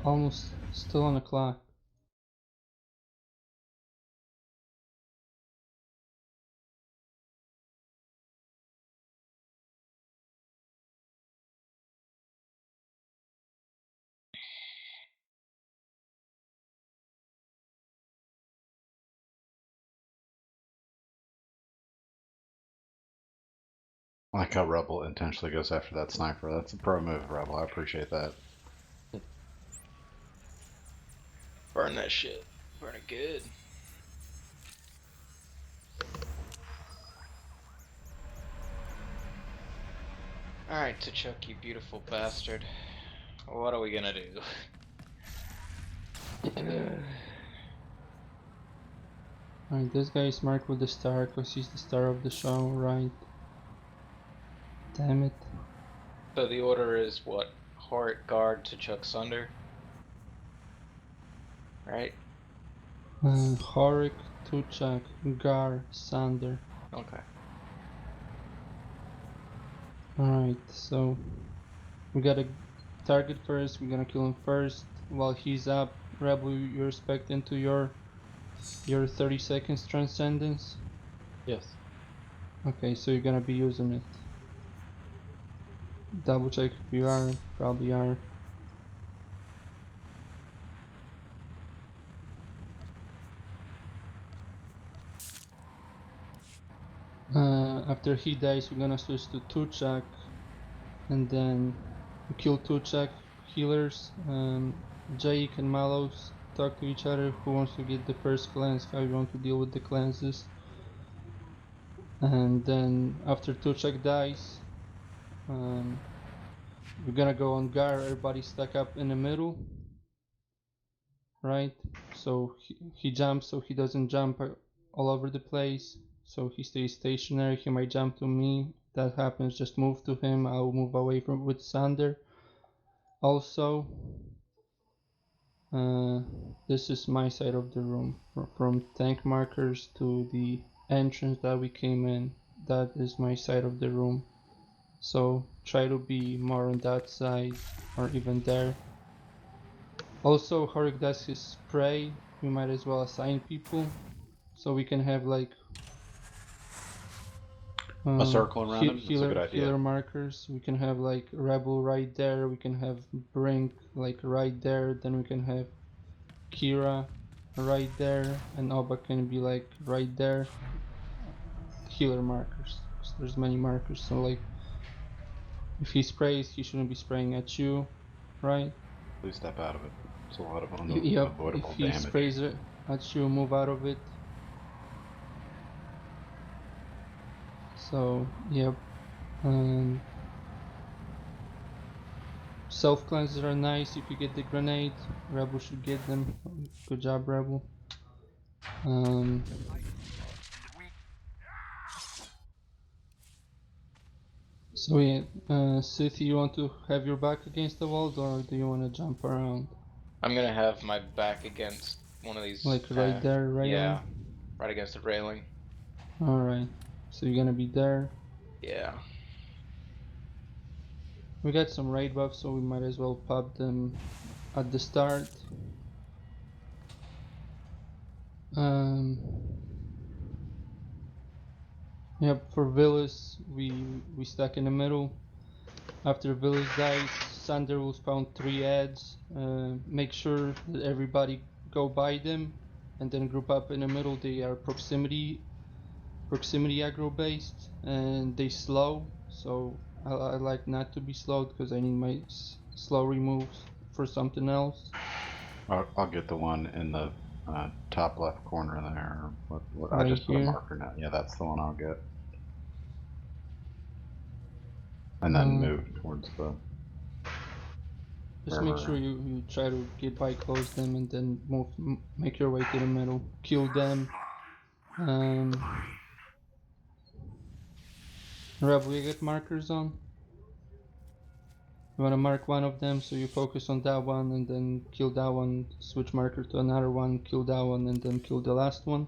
Speaker 2: Almost still on the clock.
Speaker 3: I like how Rebel intentionally goes after that sniper. That's a pro move, Rebel. I appreciate that.
Speaker 1: Burn that shit. Burn it good. Alright, T'Chuk, you beautiful bastard. What are we gonna do?
Speaker 2: Alright, this guy is marked with the star because he's the star of the show, right? Damn it.
Speaker 1: So the order is what? Horic, Guard, T'Chuk, Sunder? Right?
Speaker 2: Horik, Tuchak, Gar, Sander.
Speaker 1: Okay.
Speaker 2: Alright, so we gotta target first, we're gonna kill him first. While he's up, Rebel, you respect into your 30 seconds transcendence.
Speaker 6: Yes.
Speaker 2: Okay, so you're gonna be using it. Double check if you are, probably are. After he dies, we're gonna switch to Tuchak, and then we kill Tuchak healers. Jake and Malos talk to each other. Who wants to get the first cleanse? How you want to deal with the cleanses? And then after Tuchak dies, we're gonna go on Gar. Everybody stack up in the middle, right? So he jumps, so he doesn't jump all over the place. So he stays stationary. He might jump to me. If that happens, just move to him. I'll move away from with Sander. Also, this is my side of the room. From tank markers to the entrance that we came in, that is my side of the room. So try to be more on that side or even there. Also, Horik does his spray. We might as well assign people so we can have like
Speaker 3: A circle around him? That's a good idea.
Speaker 2: healer markers. We can have like Rebel right there. We can have Brink like right there. Then we can have Kira right there, and Oba can be like right there. Healer markers. So there's many markers. So like, if he sprays, he shouldn't be spraying at you, right?
Speaker 3: Please step out of it. It's a lot of
Speaker 2: Yep.
Speaker 3: unavoidable
Speaker 2: If he
Speaker 3: damage.
Speaker 2: sprays it at you, move out of it. So yep. Self cleanses are nice if you get the grenade. Rebel should get them. Good job, Rebel. So yeah, Sith, you want to have your back against the wall, or do you want to jump around?
Speaker 1: I'm gonna have my back against one of these.
Speaker 2: Like right there, railing?
Speaker 1: Yeah, right against the railing.
Speaker 2: Alright, so you're gonna be there.
Speaker 1: Yeah.
Speaker 2: We got some raid buffs, so we might as well pop them at the start. Yep, for Villas, we stuck in the middle. After Villas dies, Sander will spawn 3 ads. Make sure that everybody go by them, and then group up in the middle. They are proximity aggro based, and they slow. So I like not to be slowed because I need my slow removes for something else.
Speaker 3: I'll get the one in the top left corner there. I
Speaker 2: Right
Speaker 3: just put a
Speaker 2: here.
Speaker 3: marker now. Yeah, that's the one I'll get. And then move towards the.
Speaker 2: Just make sure you try to get by, close them, and then make your way to the middle, kill them. Rev, we get markers on. You want to mark one of them, so you focus on that one, and then kill that one, switch marker to another one, kill that one, and then kill the last one.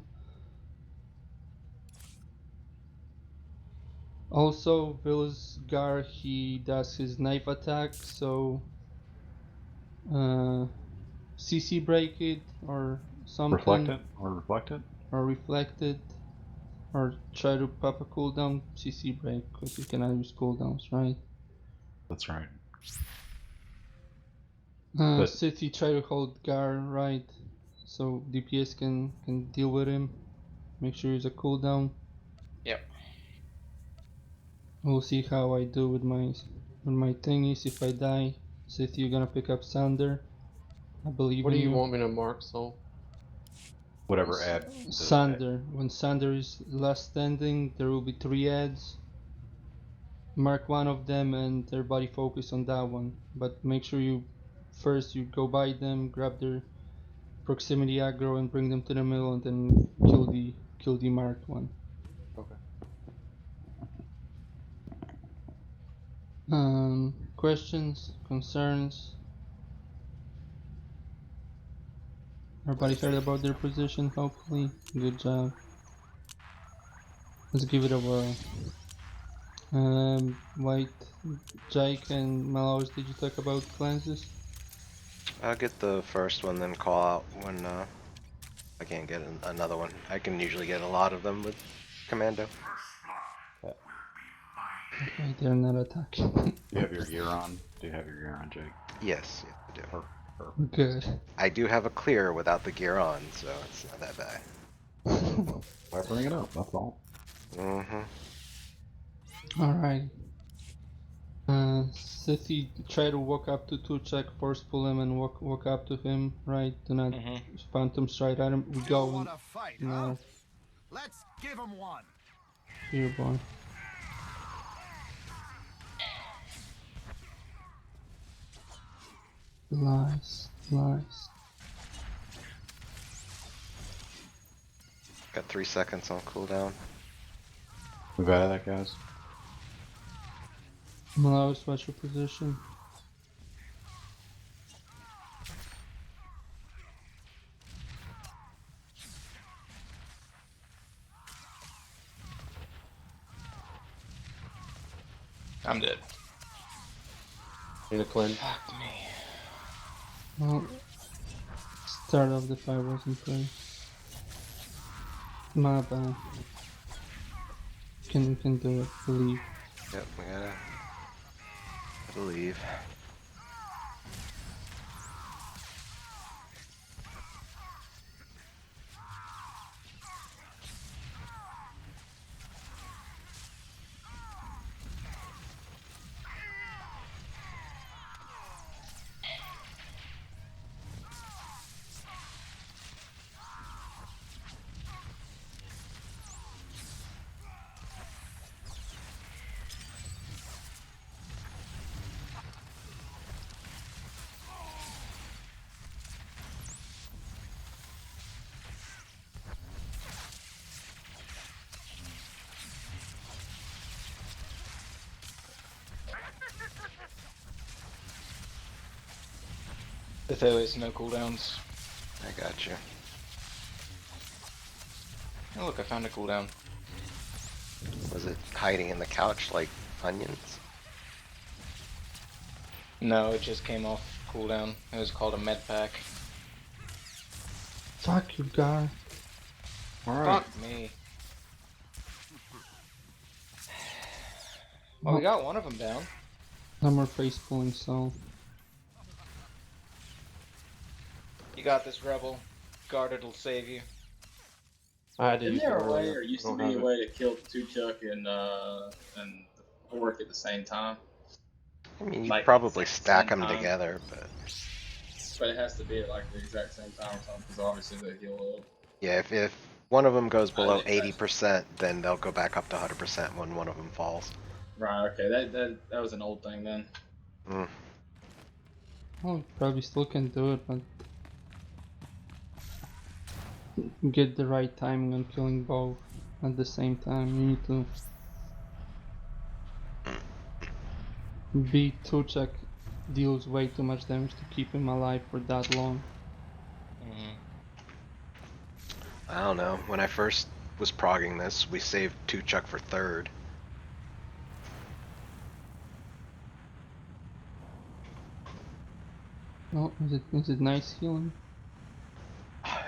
Speaker 2: Also, Vilsgar, he does his knife attack, so CC break it or something.
Speaker 3: Reflect it or reflect it?
Speaker 2: Or reflect it. Or try to pop a cooldown, CC break, because you cannot use cooldowns, right?
Speaker 3: That's right.
Speaker 2: City try to hold Gar, right? So DPS can deal with him. Make sure he's a cooldown.
Speaker 1: Yep.
Speaker 2: We'll see how I do with my thingies. If I die, Sith, you're gonna pick up Sander. I believe
Speaker 6: What
Speaker 2: in
Speaker 6: do you
Speaker 2: you.
Speaker 6: want me to mark, Soul?
Speaker 3: Whatever ad does that.
Speaker 2: Sander. When Sander is last standing, there will be 3 ads. Mark one of them and everybody focus on that one. But make sure you go by them, grab their proximity aggro and bring them to the middle, and then kill the marked one.
Speaker 6: Okay.
Speaker 2: Questions, concerns? Everybody heard about their position, hopefully. Good job. Let's give it a whirl. White, Jake and Mallows, did you talk about cleanses?
Speaker 5: I'll get the first one, then call out when I can't get another one. I can usually get a lot of them with Commando.
Speaker 2: Okay, they're not attacking.
Speaker 3: You have your gear on? Do you have your gear on, Jake?
Speaker 5: Yes, I do.
Speaker 3: Perfect.
Speaker 2: Good.
Speaker 5: I do have a clear without the gear on, so it's not that bad.
Speaker 3: Why bring it up? That's all.
Speaker 5: Mm-hmm.
Speaker 2: Alright. Sithy, try to walk up to Tuchek, force pull him and walk up to him, right? Do not phantom strike at him. We go in.
Speaker 7: Want to fight, huh?
Speaker 2: No,
Speaker 7: Let's give him one.
Speaker 2: here, boy. Nice.
Speaker 5: Got 3 seconds on cooldown.
Speaker 3: Move out of that, guys.
Speaker 2: Mallows, watch your position.
Speaker 1: I'm dead.
Speaker 6: Need a cleanse?
Speaker 1: Fuck me.
Speaker 2: Well, start of the fight wasn't great. My bad. Can do it, believe.
Speaker 5: Yep, we gotta leave.
Speaker 1: If there is no cooldowns.
Speaker 5: I got you.
Speaker 1: Oh look, I found a cooldown.
Speaker 5: Was it hiding in the couch like onions?
Speaker 1: No, it just came off cooldown. It was called a med pack.
Speaker 2: Fuck you, guy.
Speaker 1: Fuck me. Well, we got one of them down.
Speaker 2: No more face pulling, so.
Speaker 1: You got this, Rebel. Guarded'll save you.
Speaker 6: I had to
Speaker 9: Isn't
Speaker 6: use
Speaker 9: there
Speaker 6: it
Speaker 9: a way,
Speaker 6: earlier.
Speaker 9: or used
Speaker 6: I
Speaker 9: to
Speaker 6: don't
Speaker 9: be a
Speaker 6: have it.
Speaker 9: way to kill Tuchuk and the orc at the same time?
Speaker 5: I mean, you
Speaker 9: Like,
Speaker 5: probably stack
Speaker 9: same
Speaker 5: them
Speaker 9: time.
Speaker 5: together, but
Speaker 9: But it has to be at like the exact same time or something, because obviously they heal up.
Speaker 5: yeah, if one of them goes below
Speaker 9: didn't catch
Speaker 5: 80%, then they'll go back up to 100% when one of them falls.
Speaker 9: Right, okay, that was an old thing then.
Speaker 5: Mm.
Speaker 2: Oh, probably still can do it, but. Get the right timing on killing both at the same time. You need to. Beat Tuchek deals way too much damage to keep him alive for that long.
Speaker 5: I don't know. When I first was progging this, we saved Tuchuk for third.
Speaker 2: Oh, is it nice healing?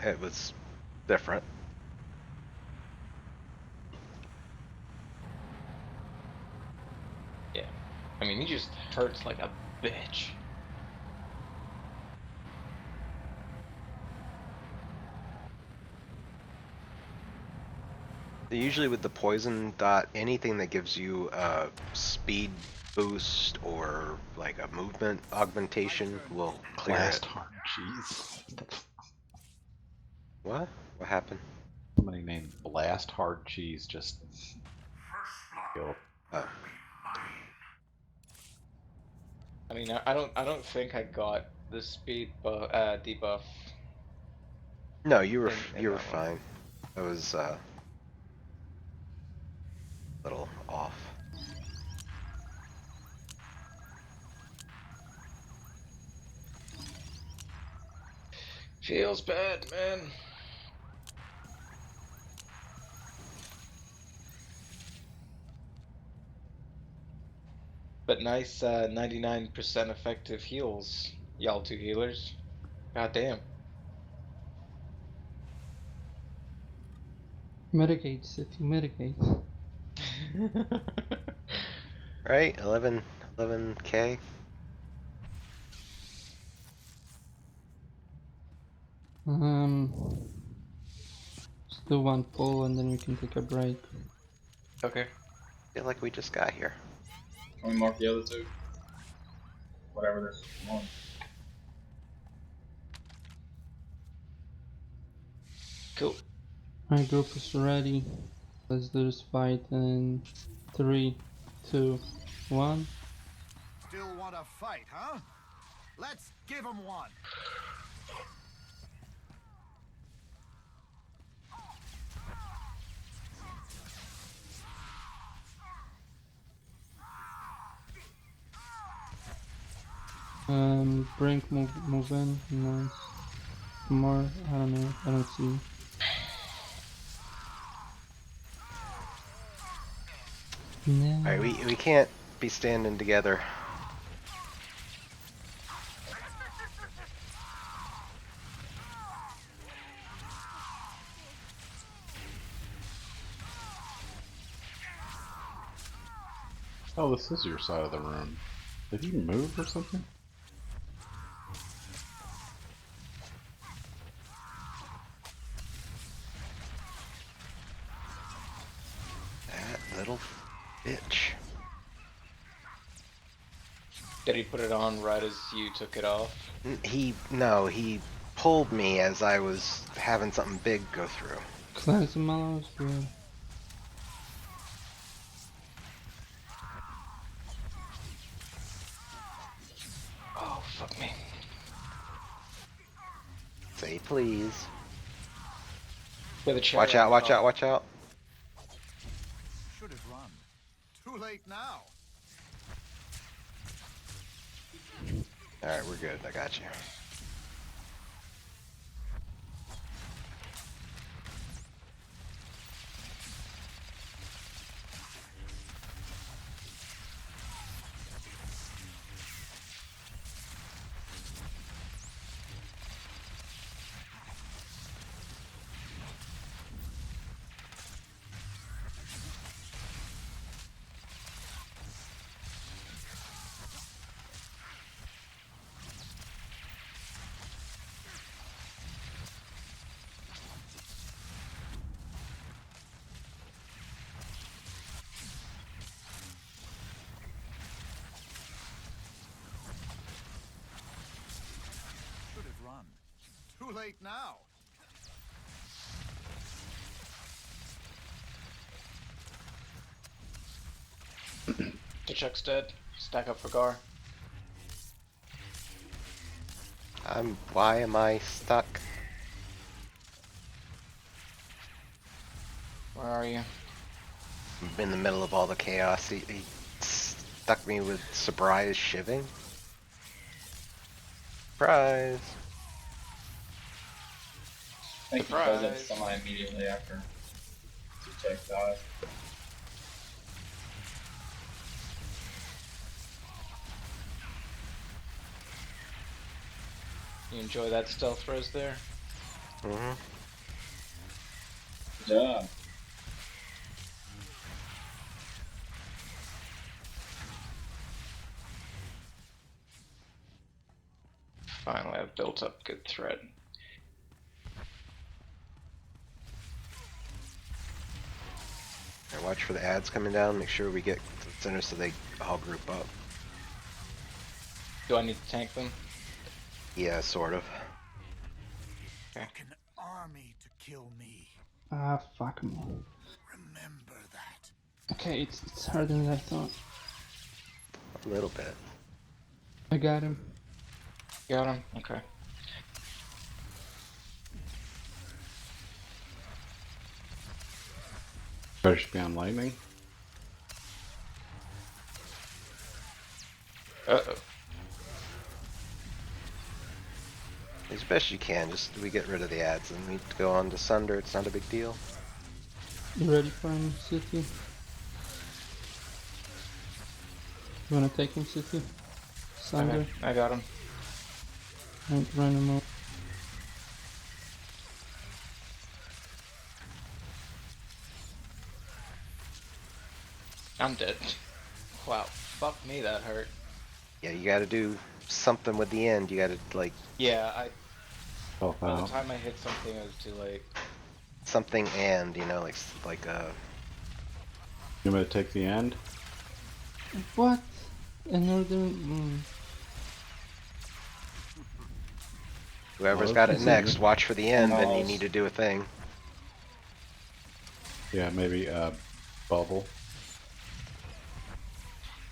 Speaker 5: It was different.
Speaker 1: Yeah. I mean, he just hurts like a bitch.
Speaker 5: Usually with the poison dot, anything that gives you a speed boost or like a movement augmentation will clear
Speaker 3: Blast
Speaker 5: it.
Speaker 3: hard cheese.
Speaker 5: What? What happened?
Speaker 3: Somebody named Blast Hard Cheese just killed.
Speaker 5: Oh.
Speaker 1: I mean, I don't think I got the speed debuff.
Speaker 5: No,
Speaker 1: In
Speaker 5: you were
Speaker 1: that one.
Speaker 5: fine. I was little off.
Speaker 1: Feels bad, man. But nice 99% effective heals, y'all two healers. God damn.
Speaker 2: Mitigate, City, mitigate.
Speaker 5: Right? 11K?
Speaker 2: Let's do one pull and then we can take a break.
Speaker 1: Okay.
Speaker 5: Feel like we just got here.
Speaker 9: Can we mark the other two? Whatever there's one.
Speaker 1: Cool.
Speaker 2: My group is ready. Let's do this fight in 3, 2, 1.
Speaker 7: Still want to fight, huh? Let's give them one.
Speaker 2: Brink move in. Nice. More, I don't know. I don't see. No.
Speaker 5: Alright, we can't be standing together.
Speaker 3: Oh, this is your side of the room. Did he move or something?
Speaker 5: That little bitch.
Speaker 1: Did he put it on right as you took it off?
Speaker 5: He pulled me as I was having something big go through.
Speaker 2: Cleanse the mallows, good.
Speaker 1: Oh, fuck me.
Speaker 5: Say please.
Speaker 1: With a
Speaker 5: Watch out, watch out, watch out.
Speaker 7: Should have run. Too late now.
Speaker 5: Alright, we're good. I got you.
Speaker 7: Should have run. Too late now.
Speaker 1: Chuck's dead. Stack up for Gar.
Speaker 5: Why am I stuck?
Speaker 1: Where are you?
Speaker 5: I'm in the middle of all the chaos. He stuck me with surprise shivving. Surprise!
Speaker 9: I think he does it to somebody immediately after Jake dies.
Speaker 1: You enjoy that stealth res there?
Speaker 5: Mm-hmm.
Speaker 9: Good job.
Speaker 1: Finally, I've built up good thread.
Speaker 5: watch for the ads coming down. Make sure we get to the center so they all group up.
Speaker 1: Do I need to tank them?
Speaker 5: Yeah, sort of.
Speaker 7: Took an army to kill me.
Speaker 2: Ah, fuck me.
Speaker 7: Remember that.
Speaker 2: Okay, it's harder than I thought.
Speaker 5: A little bit.
Speaker 2: I got him.
Speaker 1: Got him. Okay.
Speaker 3: Better should be on lightning.
Speaker 1: Uh-oh.
Speaker 5: As best you can, just we get rid of the ads and we go on to Sunder. It's not a big deal.
Speaker 2: You ready for him, City? You wanna take him, City? Sunder?
Speaker 1: Okay, I got him.
Speaker 2: And run him out.
Speaker 1: I'm dead. Wow. Fuck me, that hurt.
Speaker 5: Yeah, you gotta do something with the end. You gotta, like,
Speaker 1: Yeah,
Speaker 3: Help
Speaker 1: by the
Speaker 3: out.
Speaker 1: time I hit something, it was too late.
Speaker 5: something and, you know, like
Speaker 3: You want me to take the end?
Speaker 2: What? Another.
Speaker 5: whoever's
Speaker 3: Well,
Speaker 5: got it
Speaker 2: this is
Speaker 5: next,
Speaker 2: it.
Speaker 5: watch for the end, then you
Speaker 9: Almost.
Speaker 5: need to do a thing.
Speaker 3: Yeah, maybe bubble.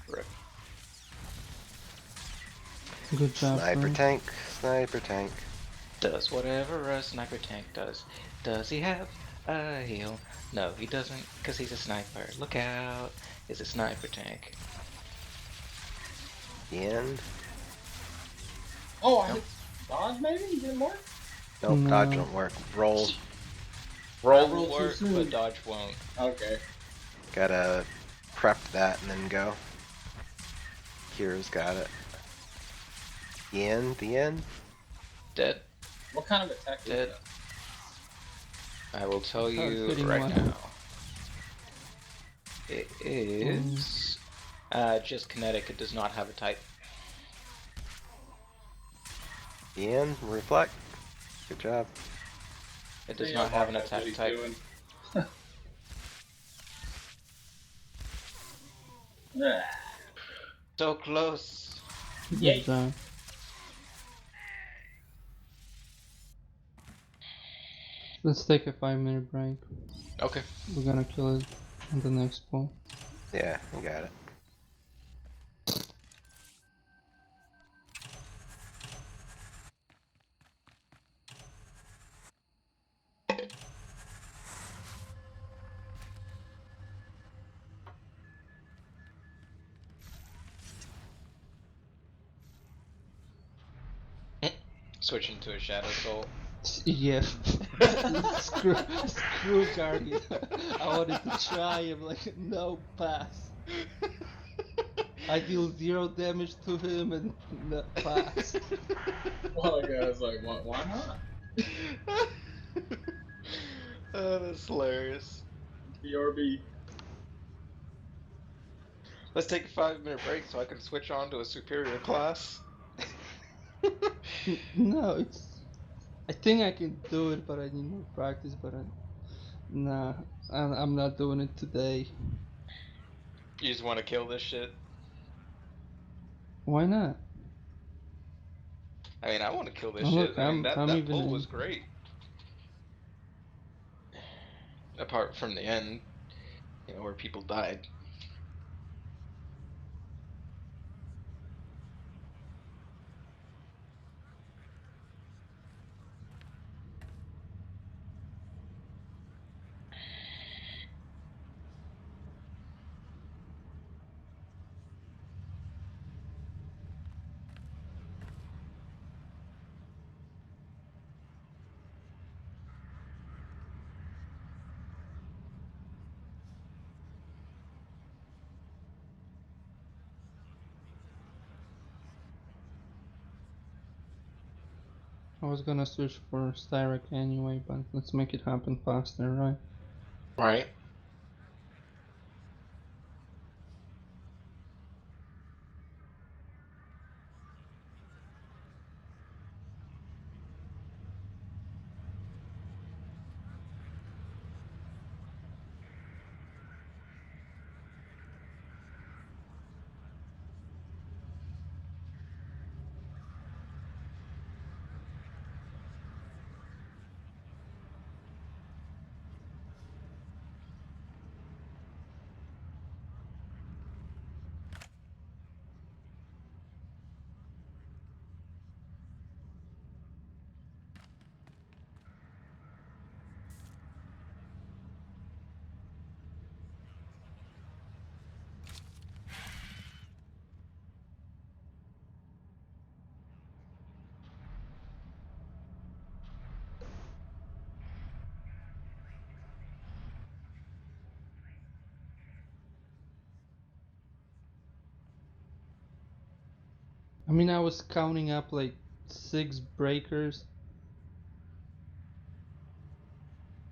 Speaker 1: Rip.
Speaker 2: Good job,
Speaker 5: Sniper
Speaker 2: Frank.
Speaker 5: tank, sniper tank.
Speaker 1: Does whatever a sniper tank does. Does he have a heal? No, he doesn't, because he's a sniper. Look out. He's a sniper tank.
Speaker 5: The end.
Speaker 9: Oh, I hit dodge maybe? Didn't work?
Speaker 5: Nope, dodge
Speaker 2: No.
Speaker 5: don't work. Roll.
Speaker 1: Roll
Speaker 9: I
Speaker 1: will
Speaker 9: rolled too
Speaker 1: work,
Speaker 9: soon.
Speaker 1: but dodge won't.
Speaker 9: Okay.
Speaker 5: Gotta prep that and then go. Kira's got it. The end, the end.
Speaker 1: Dead.
Speaker 9: What kind of attack is
Speaker 1: Dead.
Speaker 9: that?
Speaker 1: I will tell
Speaker 2: Hard
Speaker 1: you
Speaker 2: hitting
Speaker 1: right
Speaker 2: one.
Speaker 1: now. It is just kinetic. It does not have a type.
Speaker 5: The end, reflect. Good job.
Speaker 1: It does
Speaker 9: See,
Speaker 1: not have an
Speaker 9: Mark, that's
Speaker 1: attack
Speaker 9: what
Speaker 1: type.
Speaker 9: he's doing. Ah,
Speaker 1: So close.
Speaker 2: Good
Speaker 9: Yay.
Speaker 2: job. Let's take a 5-minute break.
Speaker 1: Okay.
Speaker 2: We're gonna kill it on the next pool.
Speaker 5: Yeah, you got it.
Speaker 1: Switching to a Shadow Soul.
Speaker 2: Yeah. screw Guardian. I wanted to try him, like, no pass. I deal 0 damage to him and no pass.
Speaker 9: well, I was like, why not?
Speaker 1: Oh, that's hilarious.
Speaker 9: BRB.
Speaker 1: Let's take a 5-minute break so I can switch on to a superior class.
Speaker 2: No, it's. I think I can do it, but I need more practice. But nah, I'm not doing it today.
Speaker 1: You just want to kill this shit?
Speaker 2: Why not?
Speaker 1: I mean, I want to kill this
Speaker 2: Oh,
Speaker 1: shit.
Speaker 2: look,
Speaker 1: I mean,
Speaker 2: I'm
Speaker 1: that
Speaker 2: even
Speaker 1: pull
Speaker 2: in.
Speaker 1: was great. Apart from the end, you know, where people died.
Speaker 2: I was gonna switch for Styrek anyway, but let's make it happen faster, right?
Speaker 1: Right.
Speaker 2: I mean, I was counting up like 6 breakers.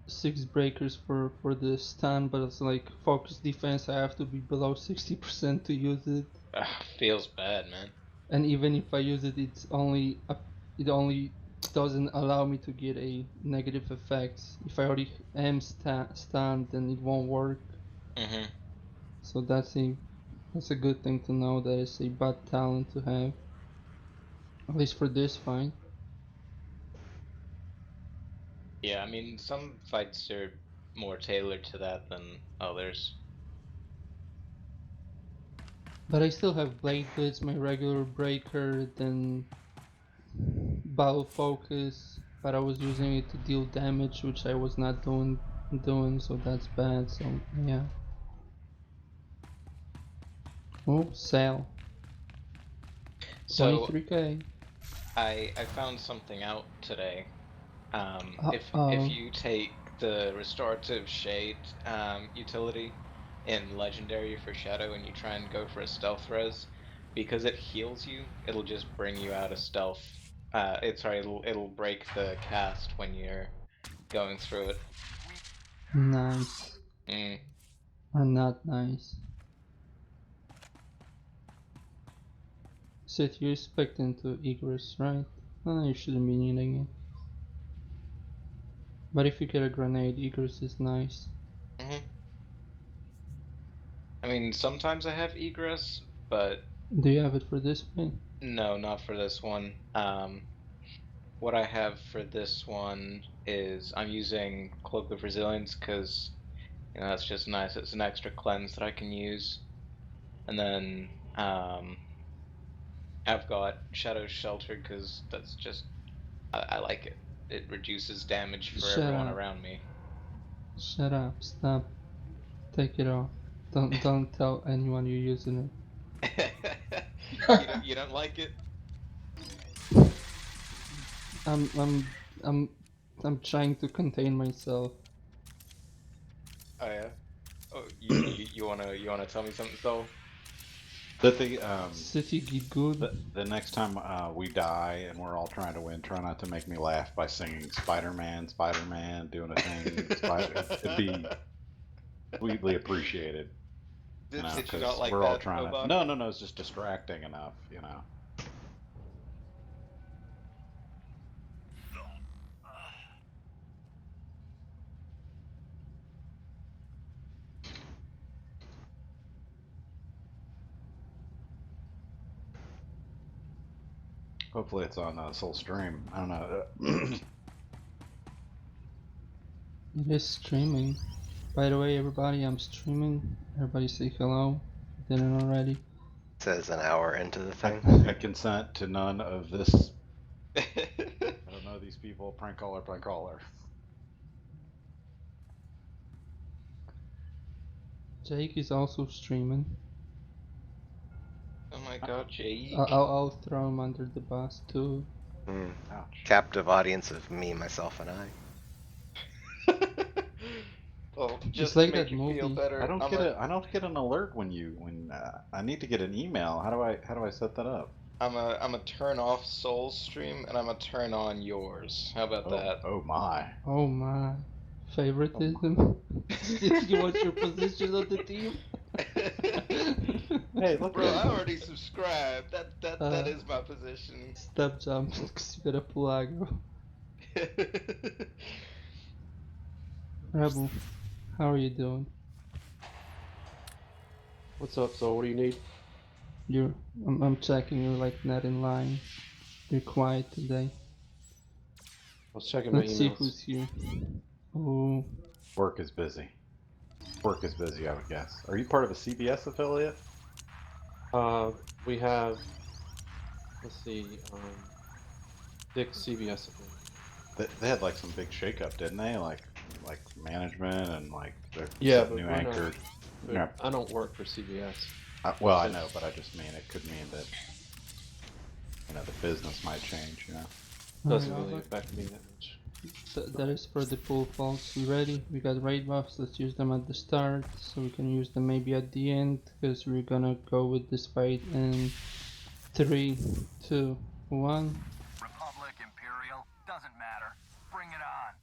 Speaker 2: 6 breakers for the stun, but it's like focus defense. I have to be below 60% to use it,
Speaker 1: Feels bad, man.
Speaker 2: and even if I use it, it only doesn't allow me to get a negative effects. If I already am stunned, then it won't work.
Speaker 1: Mm-hmm.
Speaker 2: So that's a good thing to know. That is a bad talent to have, at least for this fight.
Speaker 1: Yeah, I mean, some fights are more tailored to that than others.
Speaker 2: But I still have Blade Blitz, my regular breaker, then Battle Focus, but I was using it to deal damage, which I was not doing, so that's bad. So yeah. Oh, sale.
Speaker 1: So
Speaker 2: 23k.
Speaker 1: I found something out today. If
Speaker 2: Oh,
Speaker 1: you take the restorative shade utility in legendary for shadow and you try and go for a stealth res, because it heals you, it'll just bring you out of stealth. It'll break the cast when you're going through it.
Speaker 2: nice.
Speaker 1: Mm.
Speaker 2: Or not nice. So you're expecting to egress, right? You shouldn't be needing it. But if you get a grenade, egress is nice.
Speaker 1: Hmm. I mean, sometimes I have egress, but
Speaker 2: Do you have it for this one?
Speaker 1: no, not for this one. What I have for this one is I'm using Cloak of Resilience because that's just nice. It's an extra cleanse that I can use, and then I've got Shadow Shelter because that's just I like it. It reduces damage for
Speaker 2: Shut
Speaker 1: everyone
Speaker 2: up.
Speaker 1: around me.
Speaker 2: Shut up. Stop. Take it off. Don't tell anyone you're using
Speaker 1: You don't like it?
Speaker 2: it. I'm I'm I'm I'm trying to contain myself.
Speaker 1: Oh yeah. Oh, you wanna tell me something, Soul?
Speaker 3: That the
Speaker 2: City get good.
Speaker 3: the next time we die and we're all trying to win, try not to make me laugh by singing Spider-Man, Spider-Man, doing a thing. It'd be sweetly appreciated,
Speaker 1: Did you not
Speaker 3: because
Speaker 1: like
Speaker 3: we're all
Speaker 1: that,
Speaker 3: trying to.
Speaker 1: Obak?
Speaker 3: No, it's just distracting enough. Hopefully, it's on Soul Stream. I don't know.
Speaker 2: It is streaming. By the way, everybody, I'm streaming. Everybody say hello. If you didn't already.
Speaker 5: Says an hour into the thing.
Speaker 3: I consent to none of this. I don't know these people. Prank caller, prank caller.
Speaker 2: Jake is also streaming.
Speaker 1: Oh my God, Jake.
Speaker 2: I'll throw him under the bus too.
Speaker 3: Ouch.
Speaker 5: Captive audience of me, myself, and I.
Speaker 1: Well,
Speaker 2: It's
Speaker 1: just to
Speaker 2: like
Speaker 1: make
Speaker 2: that
Speaker 1: you feel
Speaker 2: movie.
Speaker 1: better,
Speaker 3: I don't get an alert when I need to get an email. How do I set that up?
Speaker 1: I'm a turn off Soul stream and I'm a turn on yours. How about that?
Speaker 3: Oh my.
Speaker 2: Oh my. Favoritism? You want your position on the team?
Speaker 3: Hey, look
Speaker 1: Bro,
Speaker 3: at
Speaker 1: I already subscribed. That is my position.
Speaker 2: Stop jumping because you got a pull aggro. Rebel, how are you doing?
Speaker 6: What's up, Soul? What do you need?
Speaker 2: I'm checking you're like not in line. You're quiet today.
Speaker 6: I was checking my
Speaker 2: Let's see
Speaker 6: emails.
Speaker 2: who's here. Oh,
Speaker 3: Work is busy. Work is busy, I would guess. Are you part of a CBS affiliate?
Speaker 6: We have, let's see, 6 CBS affiliates.
Speaker 3: They had like some big shakeup, didn't they? Like management and like the
Speaker 6: Yeah, but
Speaker 3: new
Speaker 6: we're not.
Speaker 3: anchor.
Speaker 6: But
Speaker 3: Yeah.
Speaker 6: I don't work for CBS.
Speaker 3: Well, I know, but I just mean it could mean that the business might change.
Speaker 6: Doesn't
Speaker 2: alright,
Speaker 6: really
Speaker 2: Albert.
Speaker 6: affect me that much.
Speaker 2: That is for the pool, folks. We ready? We got raid buffs. Let's use them at the start, so we can use them maybe at the end, because we're gonna go with this fight in 3, 2, 1.
Speaker 7: Republic, Imperial, doesn't matter. Bring it on.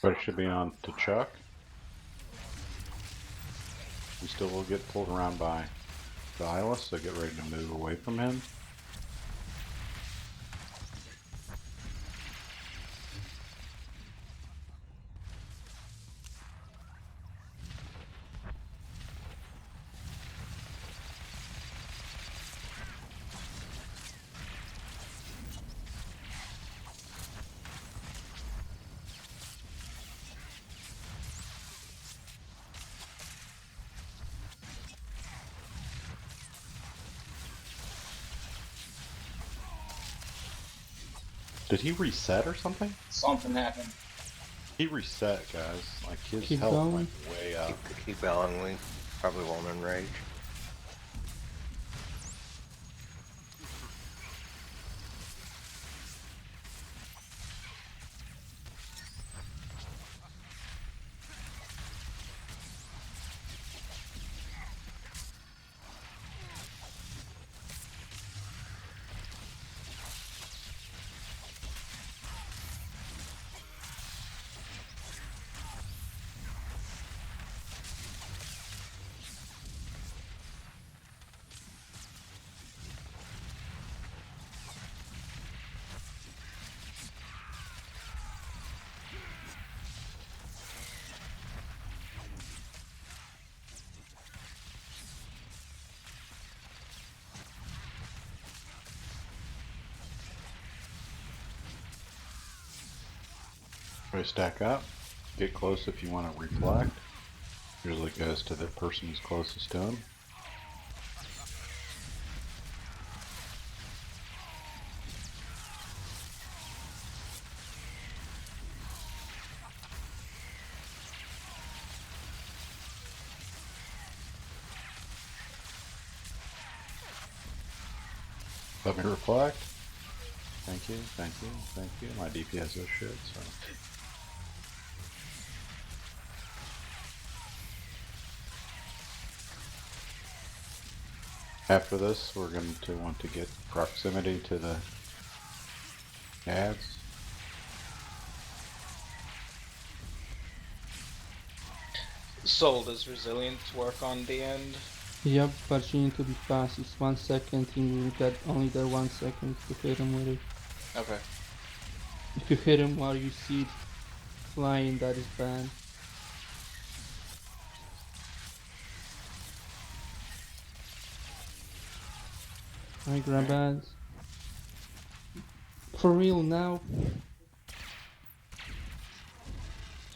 Speaker 3: But it should be on to Chuck. We still will get pulled around by Silas, so get ready to move away from him. Did he reset or something?
Speaker 9: Something happened.
Speaker 3: He reset, guys. Like his
Speaker 2: Keep
Speaker 3: health
Speaker 2: going.
Speaker 3: went way up.
Speaker 5: Keep going. We probably won't enrage.
Speaker 3: Try to stack up. Get close if you want to reflect. Usually goes to the person who's closest to him. Let me reflect. Thank you, thank you, thank you. My DPS is shit, so. After this, we're going to want to get proximity to the ads.
Speaker 1: Soul, does resilience work on the end?
Speaker 2: Yep, but you need to be fast. It's 1 second and you will get only that 1 second to hit him with it.
Speaker 1: Okay.
Speaker 2: If you hit him while you see it flying, that is bad. I grab ads. For real now?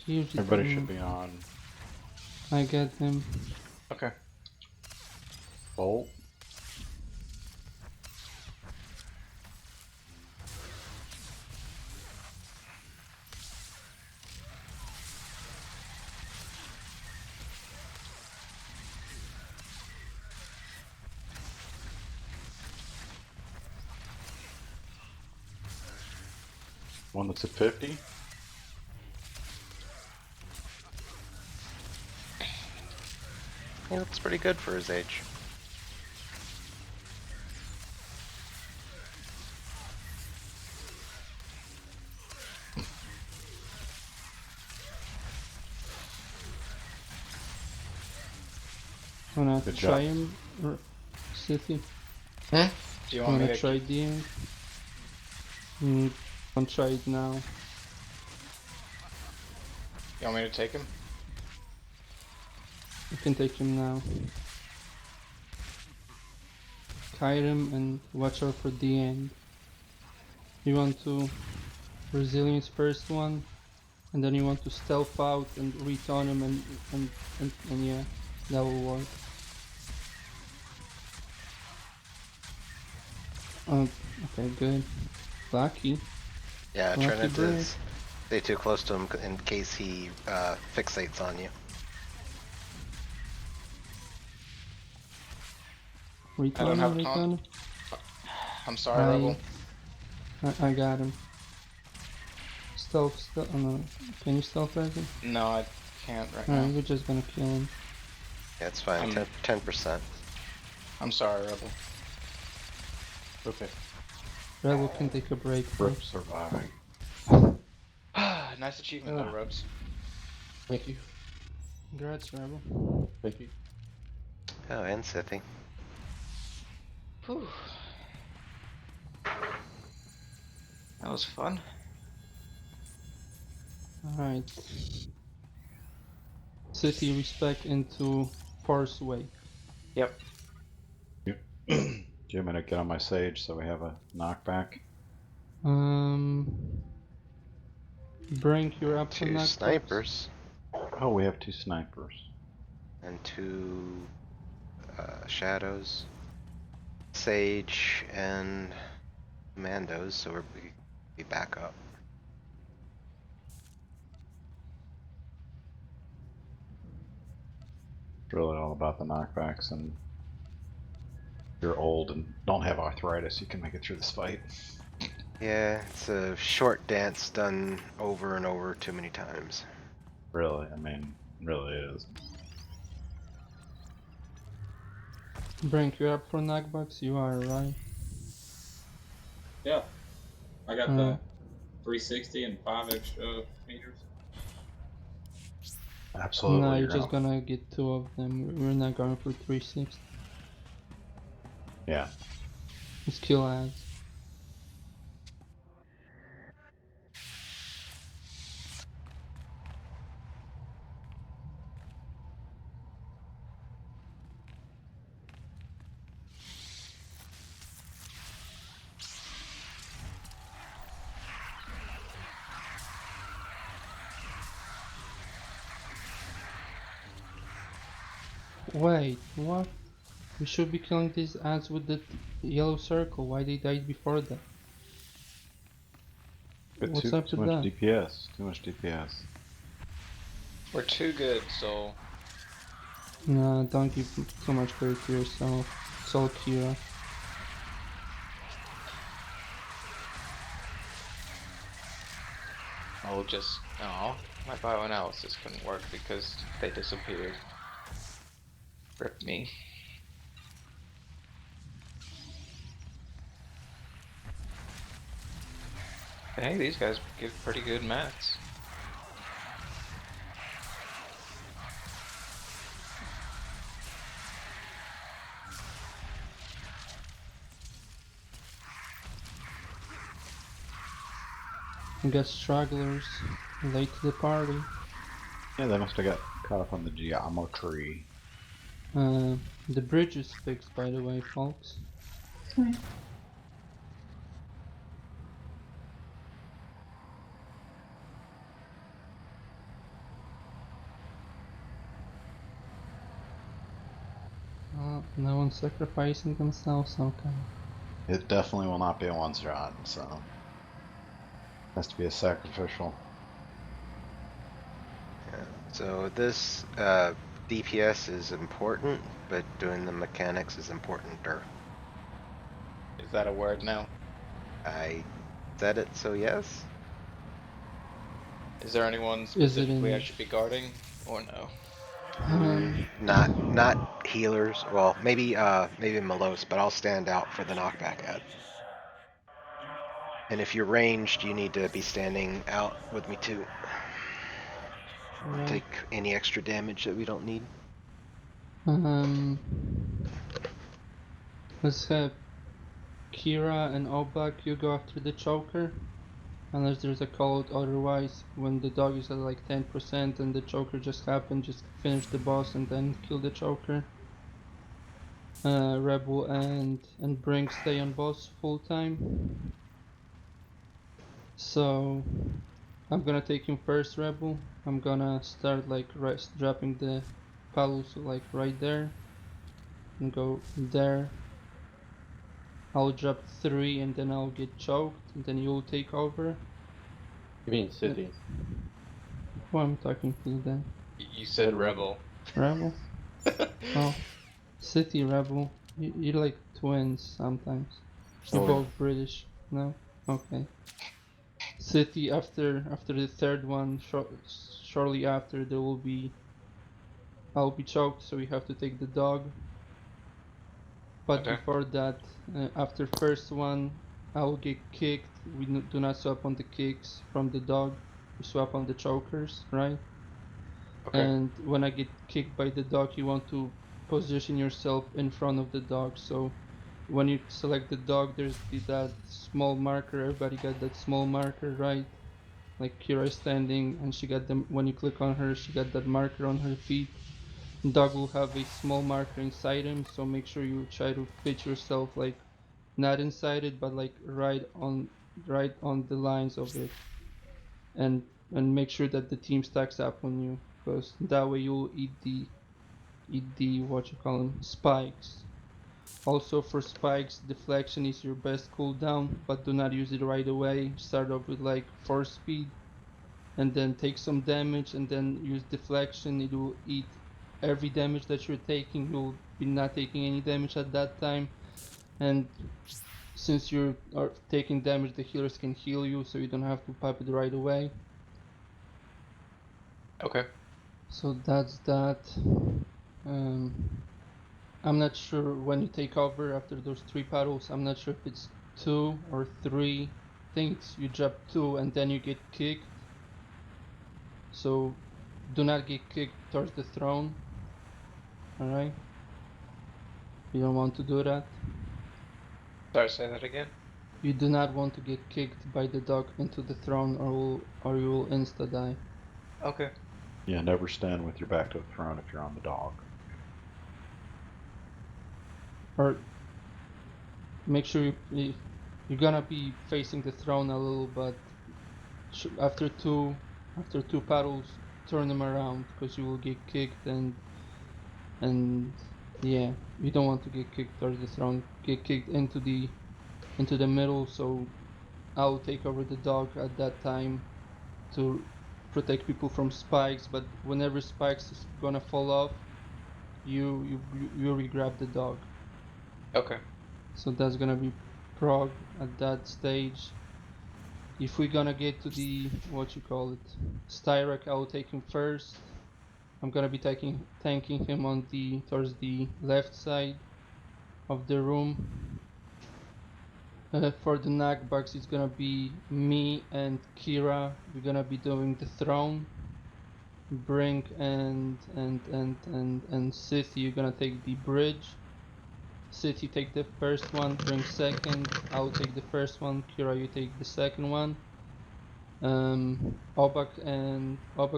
Speaker 2: Here's the
Speaker 3: Everybody
Speaker 2: thing.
Speaker 3: should be on
Speaker 2: I get him.
Speaker 1: Okay.
Speaker 3: bolt. One that's at 50.
Speaker 5: He looks pretty good for his age.
Speaker 2: Wanna
Speaker 3: Good
Speaker 2: try
Speaker 3: job.
Speaker 2: him, City?
Speaker 1: Do you want me
Speaker 2: Wanna
Speaker 1: to
Speaker 2: try the end? Don't try it now.
Speaker 1: You want me to take him?
Speaker 2: You can take him now. Kite him and watch out for the end. You want to resilience first one, and then you want to stealth out and return him and yeah, that will work. Okay, good. Lucky.
Speaker 5: Yeah, try
Speaker 2: Lucky
Speaker 5: not to
Speaker 2: break.
Speaker 5: stay too close to him in case he fixates on you.
Speaker 1: I don't
Speaker 2: Return
Speaker 1: have
Speaker 2: him,
Speaker 1: a taunt.
Speaker 2: return him.
Speaker 1: I'm sorry, Rebel.
Speaker 2: I got him. Stealth, oh no. Can you stealth right him?
Speaker 1: No, I can't right
Speaker 2: Alright,
Speaker 1: now.
Speaker 2: we're just gonna kill him.
Speaker 5: Yeah, it's fine. 10%.
Speaker 1: I'm sorry, Rebel.
Speaker 6: Okay.
Speaker 2: Rebel can take a break
Speaker 3: Rip
Speaker 2: first.
Speaker 3: surviving.
Speaker 1: Nice achievement though, Rebs.
Speaker 6: Thank you.
Speaker 2: Congrats, Rebel.
Speaker 6: Thank you.
Speaker 5: Oh, and Sithy.
Speaker 1: Whew. That was fun.
Speaker 2: Alright. City respec into Force Way.
Speaker 1: Yep.
Speaker 3: Do you want me to get on my Sage so we have a knockback?
Speaker 2: Brink, you're up for
Speaker 5: 2
Speaker 2: knockbacks.
Speaker 5: snipers
Speaker 3: Oh, we have 2 snipers.
Speaker 5: and 2 shadows. Sage and Commandos, so we'll be back up.
Speaker 3: It's really all about the knockbacks, and if you're old and don't have arthritis, you can make it through this fight.
Speaker 5: Yeah, it's a short dance done over and over too many times.
Speaker 3: Really, I mean, really is.
Speaker 2: Brink, you're up for knockbacks? You are, right?
Speaker 9: Yeah. I got the 360 and 5 extra meters.
Speaker 3: Absolutely.
Speaker 2: No, you're just gonna get 2 of them. We're not going for 360.
Speaker 3: Yeah.
Speaker 2: It's kill ads. Wait, what? We should be killing these ads with the yellow circle. Why they died before that?
Speaker 3: But
Speaker 2: What's
Speaker 3: too
Speaker 2: up
Speaker 3: much
Speaker 2: with that?
Speaker 3: DPS. Too much DPS.
Speaker 1: We're too good, so
Speaker 2: Nah, don't give too much credit to yourself. It's all Kira.
Speaker 1: I'll just. Oh, my bioanalysis couldn't work because they disappeared. Rip me. Hey, these guys give pretty good mats.
Speaker 2: I guess stragglers late to the party.
Speaker 3: Yeah, they must have got caught up on the geometry.
Speaker 2: The bridge is fixed, by the way, folks. No one's sacrificing themselves, okay.
Speaker 3: It definitely will not be a one-shot, so... Has to be a sacrificial.
Speaker 5: Yeah. So this DPS is important, but doing the mechanics is importanter.
Speaker 1: Is that a word now?
Speaker 5: I said it, so yes.
Speaker 1: Is there anyone
Speaker 2: Is it
Speaker 1: specifically I
Speaker 2: in-
Speaker 1: should be guarding, or no?
Speaker 5: Not healers. Well, maybe Malos, but I'll stand out for the knockback ad. And if you're ranged, you need to be standing out with me too.
Speaker 2: Right.
Speaker 5: Take any extra damage that we don't need.
Speaker 2: Let's have Kira and Obak, you go after the choker. Unless there's a call out otherwise, when the dog is at like 10% and the choker just happened, just finish the boss and then kill the choker. Rebel and Brink stay on boss full time. So I'm gonna take him first, Rebel. I'm gonna start like dropping the paddles like right there and go there. I'll drop 3 and then I'll get choked and then you'll take over.
Speaker 6: You mean City?
Speaker 2: Who am I talking to then?
Speaker 1: You said rebel.
Speaker 2: Rebel? Oh, City Rebel. You're like twins sometimes. You're
Speaker 6: Oh,
Speaker 2: both British, no? Okay. City after the third one, shortly after there will be. I'll be choked, so you have to take the dog. But
Speaker 1: Okay.
Speaker 2: before that, after first one, I will get kicked. We do not swap on the kicks from the dog. We swap on the chokers, right?
Speaker 1: Okay.
Speaker 2: And when I get kicked by the dog, you want to position yourself in front of the dog. So when you select the dog, there's that small marker. Everybody got that small marker, right? Like Kira is standing, and she got them. When you click on her, she got that marker on her feet. Dog will have a small marker inside him, so make sure you try to pitch yourself like not inside it, but like right on the lines of it, and make sure that the team stacks up on you, because that way you'll eat the what you call them spikes. Also for spikes, deflection is your best cooldown, but do not use it right away. Start off with like 4 speed and then take some damage and then use deflection. It will eat every damage that you're taking. You'll be not taking any damage at that time. And since you are taking damage, the healers can heal you, so you don't have to pop it right away.
Speaker 1: Okay.
Speaker 2: So that's that. I'm not sure when you take over after those 3 paddles. I'm not sure if it's 2 or 3. I think it's you drop 2 and then you get kicked. So do not get kicked towards the throne. Alright? You don't want to do that.
Speaker 1: Sorry, say that again.
Speaker 2: You do not want to get kicked by the dog into the throne or you will insta die.
Speaker 1: Okay.
Speaker 3: Yeah, never stand with your back to the throne if you're on the dog.
Speaker 2: Or make sure you're gonna be facing the throne a little, but after two paddles, turn them around because you will get kicked and yeah, you don't want to get kicked towards the throne. Get kicked into the middle, so I'll take over the dog at that time to protect people from spikes. But whenever spikes is gonna fall off, you re-grab the dog.
Speaker 1: Okay.
Speaker 2: So that's gonna be prog at that stage. If we're gonna get to the what you call it, Styrak, I'll take him first. I'm gonna be tanking him on towards the left side of the room. For the knockbacks, it's gonna be me and Kira. We're gonna be doing the throne. Brink and Sith, you're gonna take the bridge. Sith, you take the first one. Brink second. I'll take the first one. Kira, you take the second one. Obak,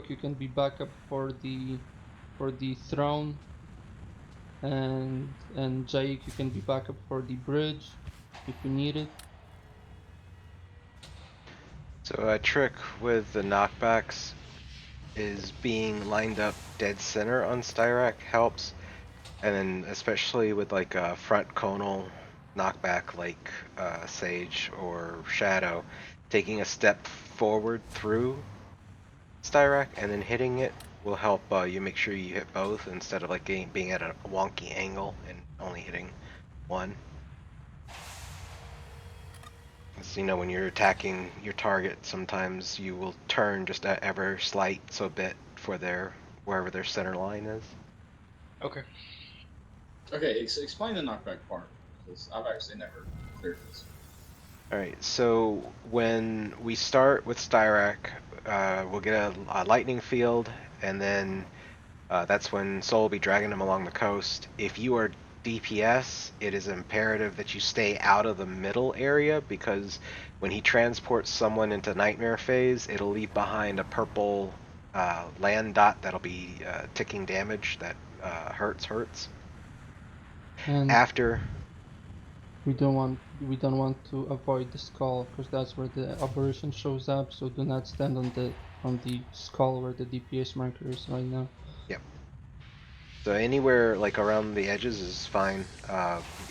Speaker 2: you can be backup for the throne, and Jaik, you can be backup for the bridge if you need it.
Speaker 5: So a trick with the knockbacks is being lined up dead center on Styrak helps, and then especially with like a front conal knockback like Sage or Shadow, taking a step forward through Styrak and then hitting it will help you make sure you hit both instead of like being at a wonky angle and only hitting one. So, you know, when you're attacking your target, sometimes you will turn just a ever slight so bit for wherever their center line is.
Speaker 1: Okay.
Speaker 9: Okay, explain the knockback part, because I've actually never cleared this.
Speaker 5: Alright, so when we start with Styrak, we'll get a lightning field, and then That's when Soul will be dragging him along the coast. If you are DPS, it is imperative that you stay out of the middle area because when he transports someone into Nightmare phase, it'll leave behind a purple land dot that'll be ticking damage that hurts.
Speaker 2: And
Speaker 5: After
Speaker 2: we don't want to avoid the skull because that's where the aberration shows up. So do not stand on the skull where the DPS marker is right now.
Speaker 5: Yep. So anywhere like around the edges is fine.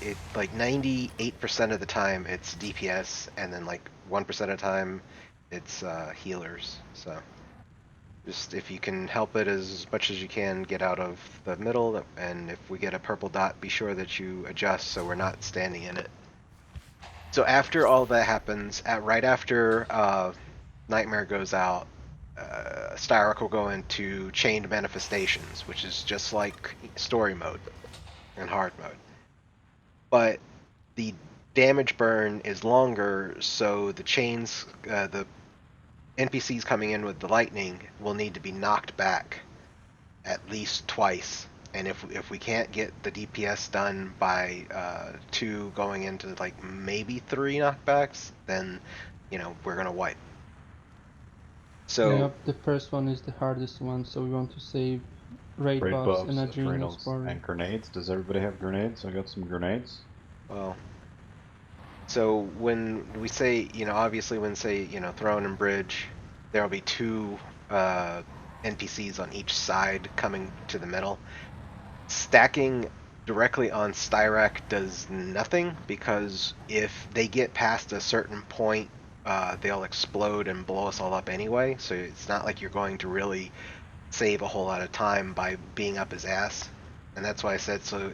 Speaker 5: It like 98% of the time it's DPS, and then like 1% of the time it's healers. So just if you can help it as much as you can, get out of the middle. And if we get a purple dot, be sure that you adjust so we're not standing in it. So after all that happens, right after Nightmare goes out, Styrock will go into Chained Manifestations, which is just like story mode and hard mode. But the damage burn is longer, so the chains, the NPCs coming in with the lightning will need to be knocked back at least twice. And if we can't get the DPS done by 2 going into like maybe 3 knockbacks, then we're gonna wipe. So
Speaker 2: Yep, the first one is the hardest one, so we want to save raid
Speaker 3: Raid
Speaker 2: buffs and
Speaker 3: buffs,
Speaker 2: adrenals
Speaker 3: adrenals,
Speaker 2: for
Speaker 3: and grenades. Does everybody have grenades? I got some grenades.
Speaker 5: well, so when we say obviously when say throne and bridge, there'll be 2 NPCs on each side coming to the middle. Stacking directly on Styrac does nothing because if they get past a certain point, they'll explode and blow us all up anyway. So it's not like you're going to really save a whole lot of time by being up his ass. And that's why I said so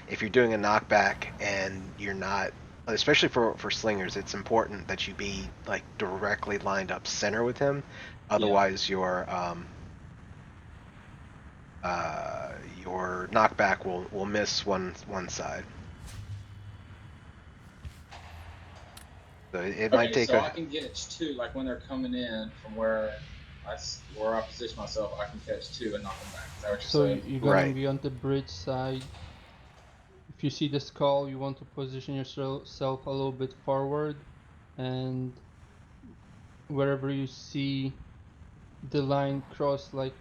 Speaker 5: if you're doing a knockback and you're not, especially for slingers, it's important that you be like directly lined up center with him. Otherwise, your knockback will miss one side. So it might
Speaker 9: Okay,
Speaker 5: take
Speaker 9: so
Speaker 5: a
Speaker 9: I can catch 2, like when they're coming in from where I position myself, I can catch 2 and knock them back. Is that what you're
Speaker 2: So
Speaker 9: saying?
Speaker 2: you're gonna
Speaker 5: right.
Speaker 2: be on the bridge side. If you see the skull, you want to position yourself a little bit forward, and wherever you see the line cross, like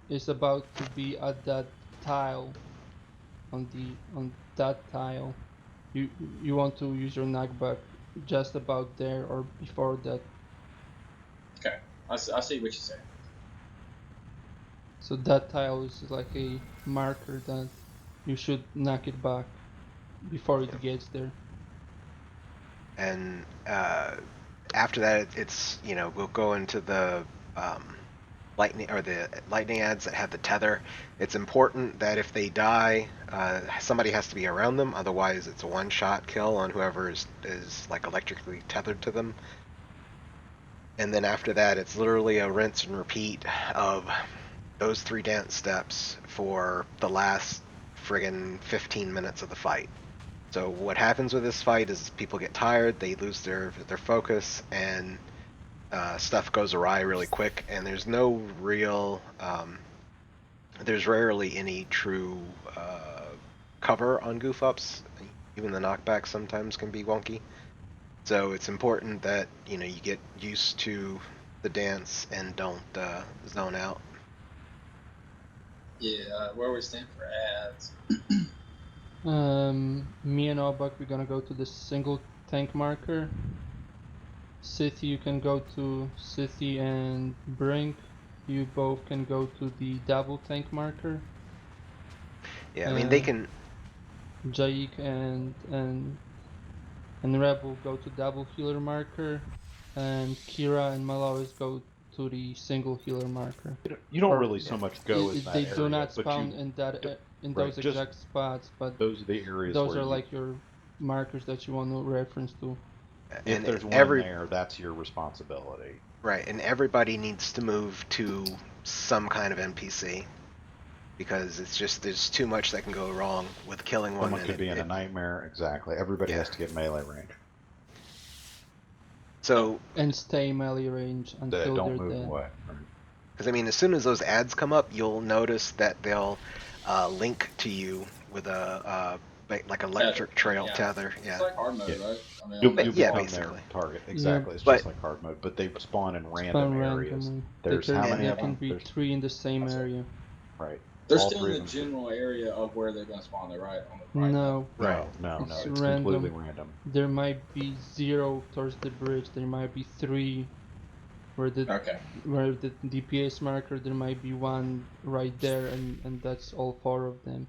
Speaker 2: is about to be at that tile, on that tile, you want to use your knockback just about there or before that.
Speaker 9: Okay, I see what you're saying.
Speaker 2: So that tile is like a marker that you should knock it back before it gets there.
Speaker 5: And after that, it's we'll go into the lightning ads that have the tether. It's important that if they die, somebody has to be around them. Otherwise, it's a one-shot kill on whoever is like electrically tethered to them. And then after that, it's literally a rinse and repeat of those 3 dance steps for the last friggin' 15 minutes of the fight. So what happens with this fight is people get tired, they lose their focus, and stuff goes awry really quick. And there's no real, there's rarely any true cover on goof ups. Even the knockbacks sometimes can be wonky. So it's important that you get used to the dance and don't zone out.
Speaker 9: Yeah, where we stand for ads.
Speaker 2: Me and Obak, we're gonna go to the single tank marker. City, you can go to City, and Brink, you both can go to the double tank marker.
Speaker 5: Yeah, I mean they can.
Speaker 2: Jaik and Rebel go to double healer marker, and Kira and Malawis go to the single healer marker.
Speaker 3: You don't
Speaker 2: Or-
Speaker 3: really so much go in that
Speaker 2: They
Speaker 3: area,
Speaker 2: do not
Speaker 3: but
Speaker 2: spawn
Speaker 3: you,
Speaker 2: in that in
Speaker 3: right,
Speaker 2: those
Speaker 3: just
Speaker 2: exact spots, but
Speaker 3: those are the areas
Speaker 2: those
Speaker 3: where
Speaker 2: are
Speaker 3: you,
Speaker 2: like your markers that you want to reference to.
Speaker 3: if
Speaker 5: And
Speaker 3: there's one there, that's your responsibility.
Speaker 5: right, and everybody needs to move to some kind of NPC because it's just there's too much that can go wrong with killing one.
Speaker 3: Someone could be in a nightmare. Exactly. Everybody has to get melee range.
Speaker 5: So
Speaker 2: And stay melee range until
Speaker 3: Don't
Speaker 2: they're
Speaker 3: move
Speaker 2: dead.
Speaker 3: away. Right.
Speaker 5: Because I mean, as soon as those ads come up, you'll notice that they'll link to you with a like electric
Speaker 9: Tether.
Speaker 5: trail
Speaker 9: Yeah.
Speaker 5: tether.
Speaker 9: It's
Speaker 5: Yeah.
Speaker 9: like hard
Speaker 3: Yeah.
Speaker 9: mode, right? I mean,
Speaker 3: You'll,
Speaker 9: on
Speaker 5: But
Speaker 3: you'll
Speaker 5: yeah,
Speaker 3: become
Speaker 9: Xbox.
Speaker 3: their
Speaker 5: basically.
Speaker 3: target.
Speaker 2: Yeah,
Speaker 3: Exactly. It's
Speaker 5: But
Speaker 3: just like hard mode, but they spawn in random
Speaker 2: spawn
Speaker 3: areas.
Speaker 2: randomly.
Speaker 3: There's how
Speaker 2: There
Speaker 3: many of
Speaker 2: can
Speaker 3: them?
Speaker 2: be
Speaker 3: There's
Speaker 2: 3 in the same
Speaker 9: That's it.
Speaker 2: area.
Speaker 3: right.
Speaker 9: They're
Speaker 3: All
Speaker 9: still
Speaker 3: three
Speaker 9: in
Speaker 3: of
Speaker 9: the
Speaker 3: them.
Speaker 9: general area of where they're going to spawn, though, right? On the right map.
Speaker 2: No,
Speaker 5: right.
Speaker 3: No.
Speaker 2: it's
Speaker 3: It's completely
Speaker 2: random.
Speaker 3: random.
Speaker 2: There might be 0 towards the bridge. There might be 3 where the
Speaker 9: Okay.
Speaker 2: DPS marker. There might be 1 right there, and that's all 4 of them.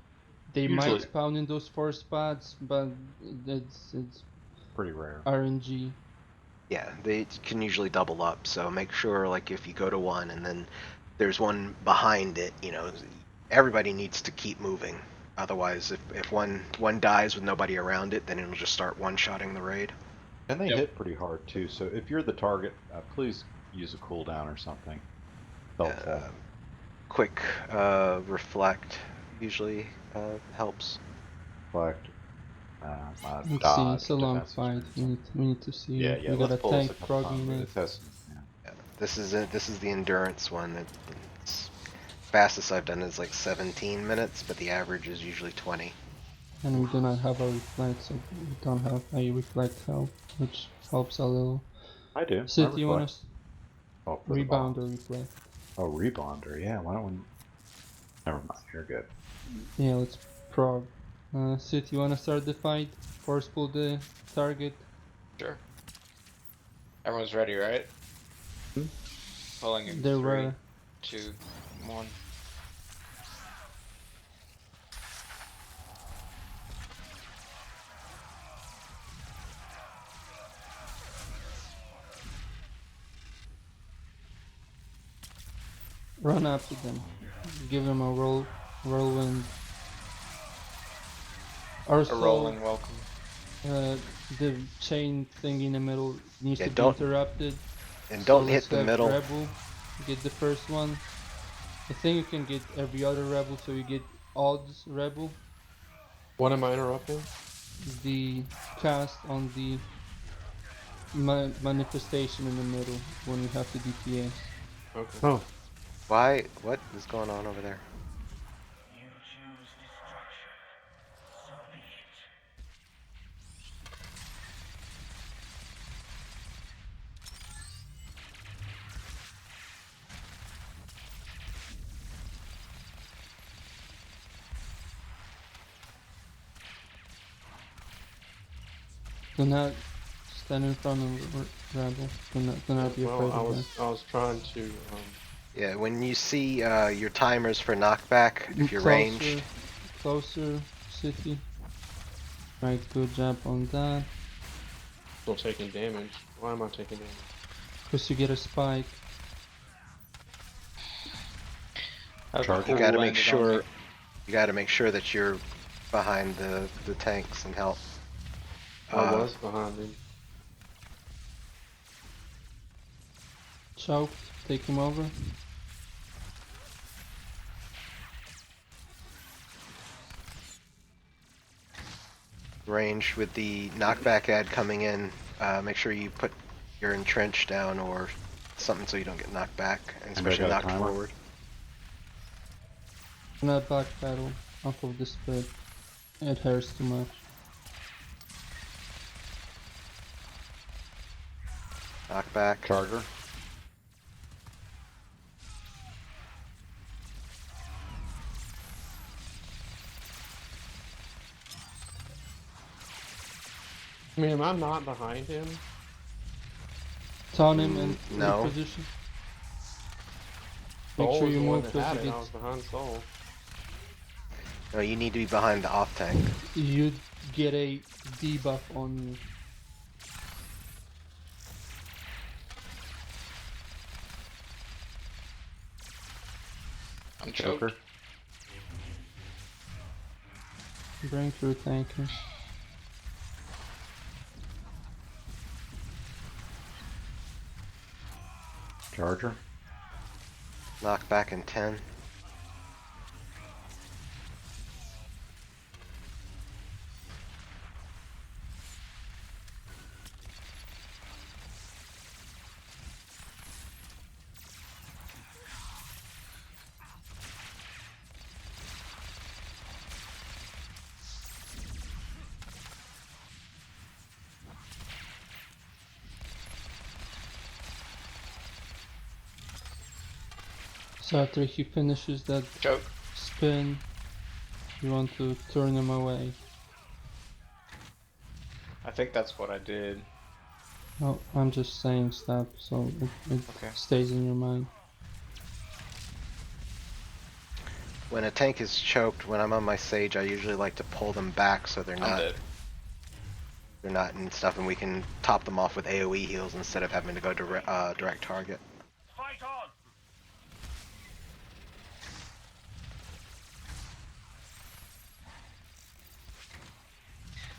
Speaker 2: They might
Speaker 1: Usually,
Speaker 2: spawn in those 4 spots, but it's
Speaker 3: Pretty rare.
Speaker 2: RNG.
Speaker 5: Yeah, they can usually double up. So make sure, like, if you go to one and then there's one behind it, you know, everybody needs to keep moving. Otherwise, if one dies with nobody around it, then it'll just start one-shotting the raid.
Speaker 3: And they
Speaker 9: Yep.
Speaker 3: hit pretty hard too. So if you're the target, please use a cooldown or something. Helpful.
Speaker 5: Quick reflect usually helps.
Speaker 3: Reflect.
Speaker 2: Let's see,
Speaker 3: Dodge.
Speaker 2: it's a long
Speaker 3: Defense
Speaker 2: fight.
Speaker 3: experience.
Speaker 2: We need to see.
Speaker 3: Yeah.
Speaker 2: We got
Speaker 3: Let's
Speaker 2: a
Speaker 3: pull this
Speaker 2: tank
Speaker 3: a couple
Speaker 2: froggy
Speaker 3: times.
Speaker 2: in it.
Speaker 3: It has some, yeah.
Speaker 5: Yeah, this is it. This is the endurance one. It's fastest I've done is like 17 minutes, but the average is usually 20.
Speaker 2: And we do not have a reflect, so we don't have a reflect help, which helps a little.
Speaker 3: I do.
Speaker 2: Sid,
Speaker 3: I
Speaker 2: you wanna
Speaker 3: reflect. Oh, for the
Speaker 2: rebound or
Speaker 3: bombs.
Speaker 2: reflect?
Speaker 3: Oh, rebounder. Yeah. Why don't we? Never mind. You're good.
Speaker 2: Yeah, let's prog. Sid, you wanna start the fight? Force pull the target.
Speaker 1: sure. Everyone's ready, right?
Speaker 3: Hmm?
Speaker 1: Pulling in
Speaker 2: There
Speaker 1: 3,
Speaker 2: were
Speaker 1: 2, 1.
Speaker 2: run up to them. Give them a whirlwind.
Speaker 1: A
Speaker 2: Also,
Speaker 1: rolling welcome.
Speaker 2: the chain thing in the middle needs
Speaker 5: Yeah,
Speaker 2: to be
Speaker 5: don't-
Speaker 2: interrupted.
Speaker 5: And
Speaker 2: So
Speaker 5: don't
Speaker 2: let's
Speaker 5: hit the
Speaker 2: have
Speaker 5: middle.
Speaker 2: Rebel get the first one. I think you can get every other rebel, so you get odds rebel.
Speaker 6: What am I interrupting?
Speaker 2: The cast on the manifestation in the middle when you have the DPS.
Speaker 6: Okay.
Speaker 3: Oh,
Speaker 5: Why? What is going on over there?
Speaker 7: You choose destruction. So be it.
Speaker 2: Do not stand in front of rebel. Do not be
Speaker 6: Well,
Speaker 2: afraid
Speaker 6: I
Speaker 2: of
Speaker 6: was trying to.
Speaker 5: Yeah, when you see your timers for knockback,
Speaker 2: that.
Speaker 5: if you're ranged,
Speaker 2: Closer, city. Right, good job on that.
Speaker 6: Still taking damage. Why am I taking damage?
Speaker 2: Because you get a spike.
Speaker 3: Charge.
Speaker 5: you gotta
Speaker 1: landed
Speaker 5: make
Speaker 1: on
Speaker 5: sure
Speaker 1: me.
Speaker 5: you gotta make sure that you're behind the tanks and help.
Speaker 6: I was behind him.
Speaker 2: Choke, take him over.
Speaker 5: Range with the knockback ad coming in. Make sure you put your entrench down or something so you don't get knocked back, and
Speaker 3: Anybody
Speaker 5: especially
Speaker 3: got a
Speaker 5: knocked
Speaker 3: timer?
Speaker 5: forward.
Speaker 2: Do not backpedal off of the split. It hurts too much.
Speaker 5: Knockback.
Speaker 3: Charger.
Speaker 6: I mean, am I not behind him?
Speaker 2: Taunt him and
Speaker 5: no.
Speaker 2: position. Make
Speaker 6: Soul
Speaker 2: sure
Speaker 6: was
Speaker 2: you
Speaker 6: the one
Speaker 2: move
Speaker 6: that had
Speaker 2: because
Speaker 6: it.
Speaker 2: you
Speaker 6: I was behind Soul.
Speaker 5: No, you need to be behind the off tank.
Speaker 2: get a debuff on you.
Speaker 1: I'm choked.
Speaker 3: Joker.
Speaker 2: Bring through tanker.
Speaker 3: Charger.
Speaker 5: Knockback in 10.
Speaker 2: So after he finishes that
Speaker 1: Choke.
Speaker 2: spin, you want to turn him away.
Speaker 1: I think that's what I did.
Speaker 2: Oh, I'm just saying stuff so it
Speaker 1: Okay.
Speaker 2: stays in your mind.
Speaker 5: When a tank is choked, when I'm on my Sage, I usually like to pull them back so they're
Speaker 1: I'm
Speaker 5: not
Speaker 1: dead.
Speaker 5: in stuff, and we can top them off with AoE heals instead of having to go direct target.
Speaker 4: Fight on!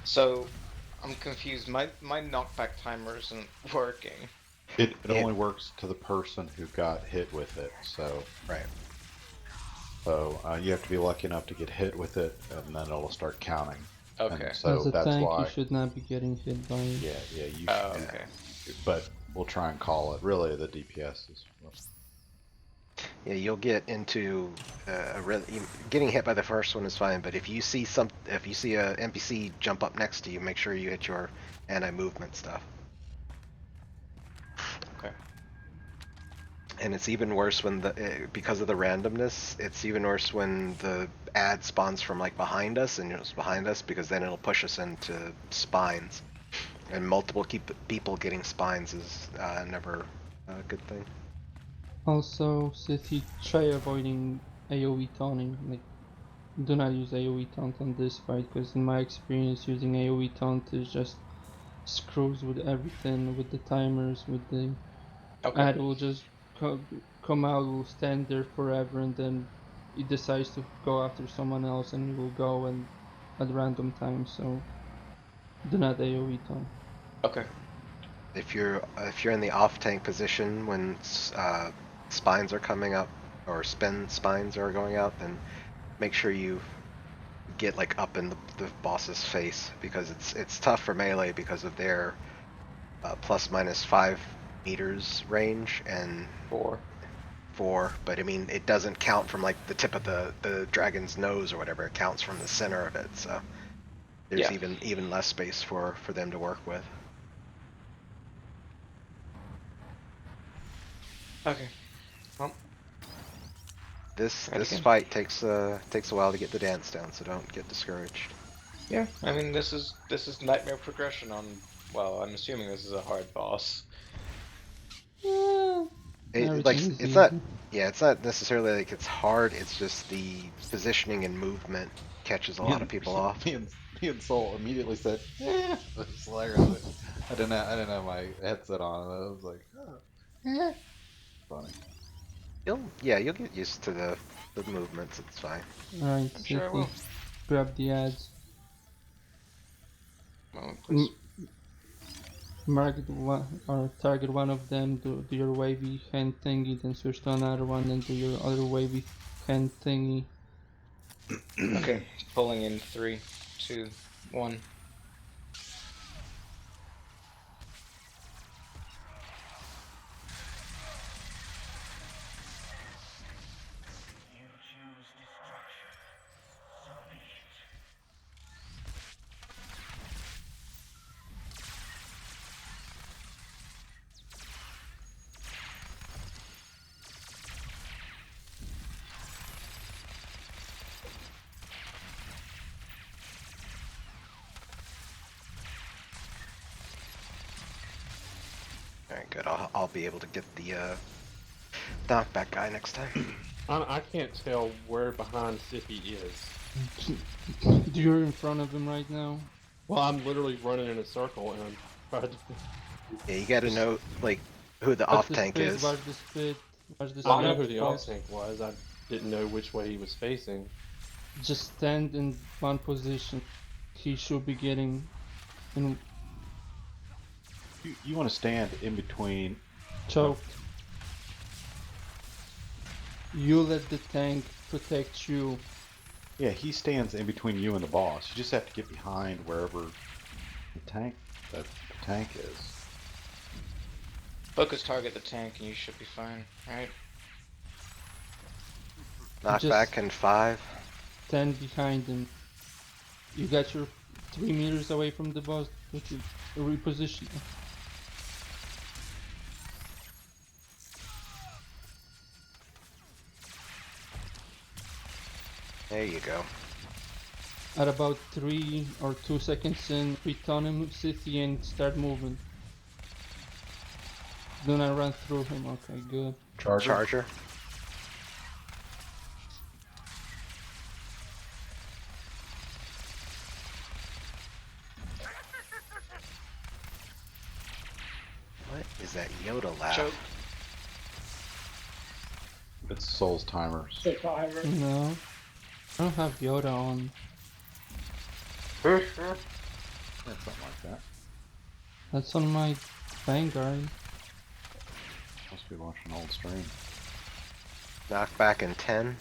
Speaker 1: So, I'm confused. My knockback timer isn't working.
Speaker 3: It
Speaker 5: Yeah.
Speaker 3: only works to the person who got hit with it. So
Speaker 5: Right.
Speaker 3: you have to be lucky enough to get hit with it, and then it'll start counting.
Speaker 1: Okay.
Speaker 3: And so
Speaker 2: As a
Speaker 3: that's
Speaker 2: tank, you
Speaker 3: why.
Speaker 2: should not be getting hit by it.
Speaker 3: Yeah, you
Speaker 1: Oh,
Speaker 3: should.
Speaker 1: okay.
Speaker 3: But we'll try and call it. Really, the DPS is.
Speaker 5: Yeah, you'll get into getting hit by the first one is fine, but if you see a NPC jump up next to you, make sure you hit your anti-movement stuff.
Speaker 1: Okay.
Speaker 5: And it's even worse when because of the randomness, it's even worse when the ad spawns from like behind us and it's behind us, because then it'll push us into spines. And multiple people getting spines is never a good thing.
Speaker 2: Also, City, try avoiding AoE taunting. Like, do not use AoE taunt on this fight, because in my experience, using AoE taunt is just screws with everything, with the timers, with the
Speaker 1: Okay.
Speaker 2: ad will just come out, will stand there forever, and then it decides to go after someone else, and it will go and at random times. So do not AoE taunt.
Speaker 1: Okay.
Speaker 5: If you're in the off tank position when spines are coming up or spines are going out, then make sure you get like up in the boss's face, because it's tough for melee because of their plus minus 5 meters range and 4, but I mean it doesn't count from like the tip of the dragon's nose or whatever. It counts from the center of it, so there's
Speaker 1: Yeah.
Speaker 5: even less space for them to work with.
Speaker 1: Okay. Well,
Speaker 5: This
Speaker 1: try it again.
Speaker 5: fight takes a while to get the dance down, so don't get discouraged.
Speaker 1: Yeah. I mean, this is nightmare progression on. Well, I'm assuming this is a hard boss.
Speaker 2: Everything is
Speaker 5: It's not,
Speaker 2: easy.
Speaker 5: yeah, it's not necessarily like it's hard. It's just the positioning and movement catches a lot of people off.
Speaker 3: Me and Soul immediately said, "Yeah." It's hilarious. I didn't have my headset on. I was like, oh, yeah. Funny.
Speaker 5: You'll get used to the movements. It's fine.
Speaker 2: Alright,
Speaker 1: I'm sure I
Speaker 2: City,
Speaker 1: will.
Speaker 2: grab the ads.
Speaker 1: Moment, please.
Speaker 2: Mark one or target one of them, do your wavy hand thingy, then switch to another one, then do your other wavy hand thingy.
Speaker 1: Okay. Pulling in 3, 2, 1.
Speaker 5: All right, good. I'll be able to get the knockback guy next time.
Speaker 6: I can't tell where behind City is.
Speaker 2: You're in front of him right now.
Speaker 6: Well, I'm literally running in a circle and I'm trying to.
Speaker 5: Yeah, you got to know like who the
Speaker 2: Watch
Speaker 5: off
Speaker 2: the
Speaker 5: tank
Speaker 2: spit,
Speaker 5: is.
Speaker 2: watch the spit, watch the
Speaker 6: I
Speaker 2: spit.
Speaker 6: know who the off
Speaker 9: Boss.
Speaker 6: tank was. I didn't know which way he was facing.
Speaker 2: Just stand in one position. He should be getting in
Speaker 3: You want to stand in between.
Speaker 2: choked. You let the tank protect you.
Speaker 3: Yeah, he stands in between you and the boss. You just have to get behind wherever the tank is.
Speaker 1: Focus target the tank and you should be fine, right?
Speaker 5: Knockback and 5.
Speaker 2: Stand behind him. You got your 3 meters away from the boss. Put your reposition.
Speaker 5: There you go.
Speaker 2: At about 3 or 2 seconds in, return him City and start moving. Do not run through him. Okay, good.
Speaker 5: Charger. What is that Yoda laugh?
Speaker 1: Choke.
Speaker 3: It's Soul's timers.
Speaker 9: The timer.
Speaker 2: No, I don't have Yoda on.
Speaker 3: Yeah, something like that.
Speaker 2: That's on my Vanguard.
Speaker 3: Must be watching old stream.
Speaker 5: Knockback in 10.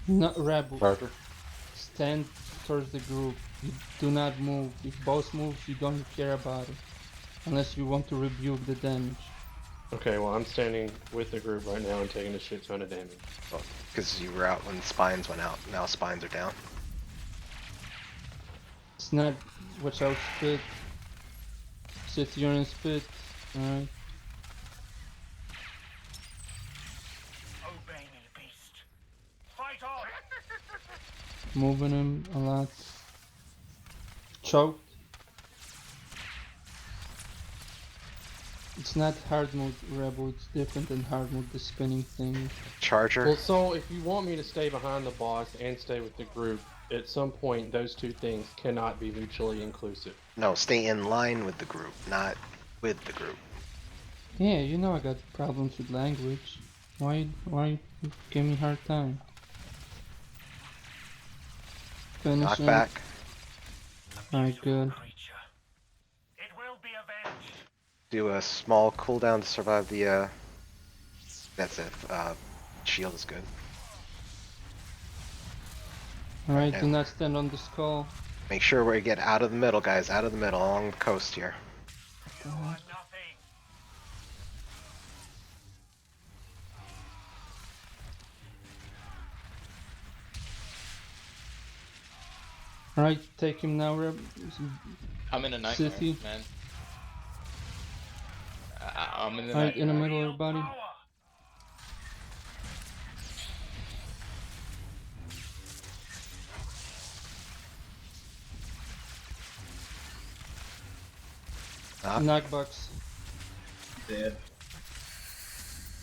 Speaker 2: Not Rebel.
Speaker 3: Charger.
Speaker 2: Stand towards the group. You do not move. If boss moves, you don't care about it. Unless you want to rebuke the damage.
Speaker 6: Okay, well, I'm standing with the group right now and taking a shit ton of damage.
Speaker 5: Because you were out when spines went out. Now spines are down.
Speaker 2: It's not. Watch out, spit. Sit you're in spit. Alright.
Speaker 7: Obey me, beast. Fight on!
Speaker 2: Moving him a lot. Choked. It's not hard mode Rebel, it's different than hard mode, the spinning thing.
Speaker 5: Charger.
Speaker 6: Well, so if you want me to stay behind the boss and stay with the group, at some point those two things cannot be mutually inclusive.
Speaker 5: No, stay in line with the group, not with the group.
Speaker 2: Yeah, you know I got problems with language. Why you give me a hard time? Finish him.
Speaker 5: Knockback.
Speaker 2: Alright, good.
Speaker 7: Creature. It will be avenged.
Speaker 5: Do a small cooldown to survive the, that's it. Shield is good.
Speaker 2: Alright,
Speaker 5: Yeah.
Speaker 2: do not stand on the skull.
Speaker 5: Make sure we get out of the middle, guys. Out of the middle, along the coast here.
Speaker 7: You are nothing.
Speaker 2: Alright, take him now, Reb.
Speaker 1: I'm in a nightmare,
Speaker 2: Sissy.
Speaker 1: man. I'm in the
Speaker 2: Alright, in the
Speaker 1: nightmare.
Speaker 2: middle, everybody.
Speaker 7: Power.
Speaker 2: Knockbox.
Speaker 9: Dead.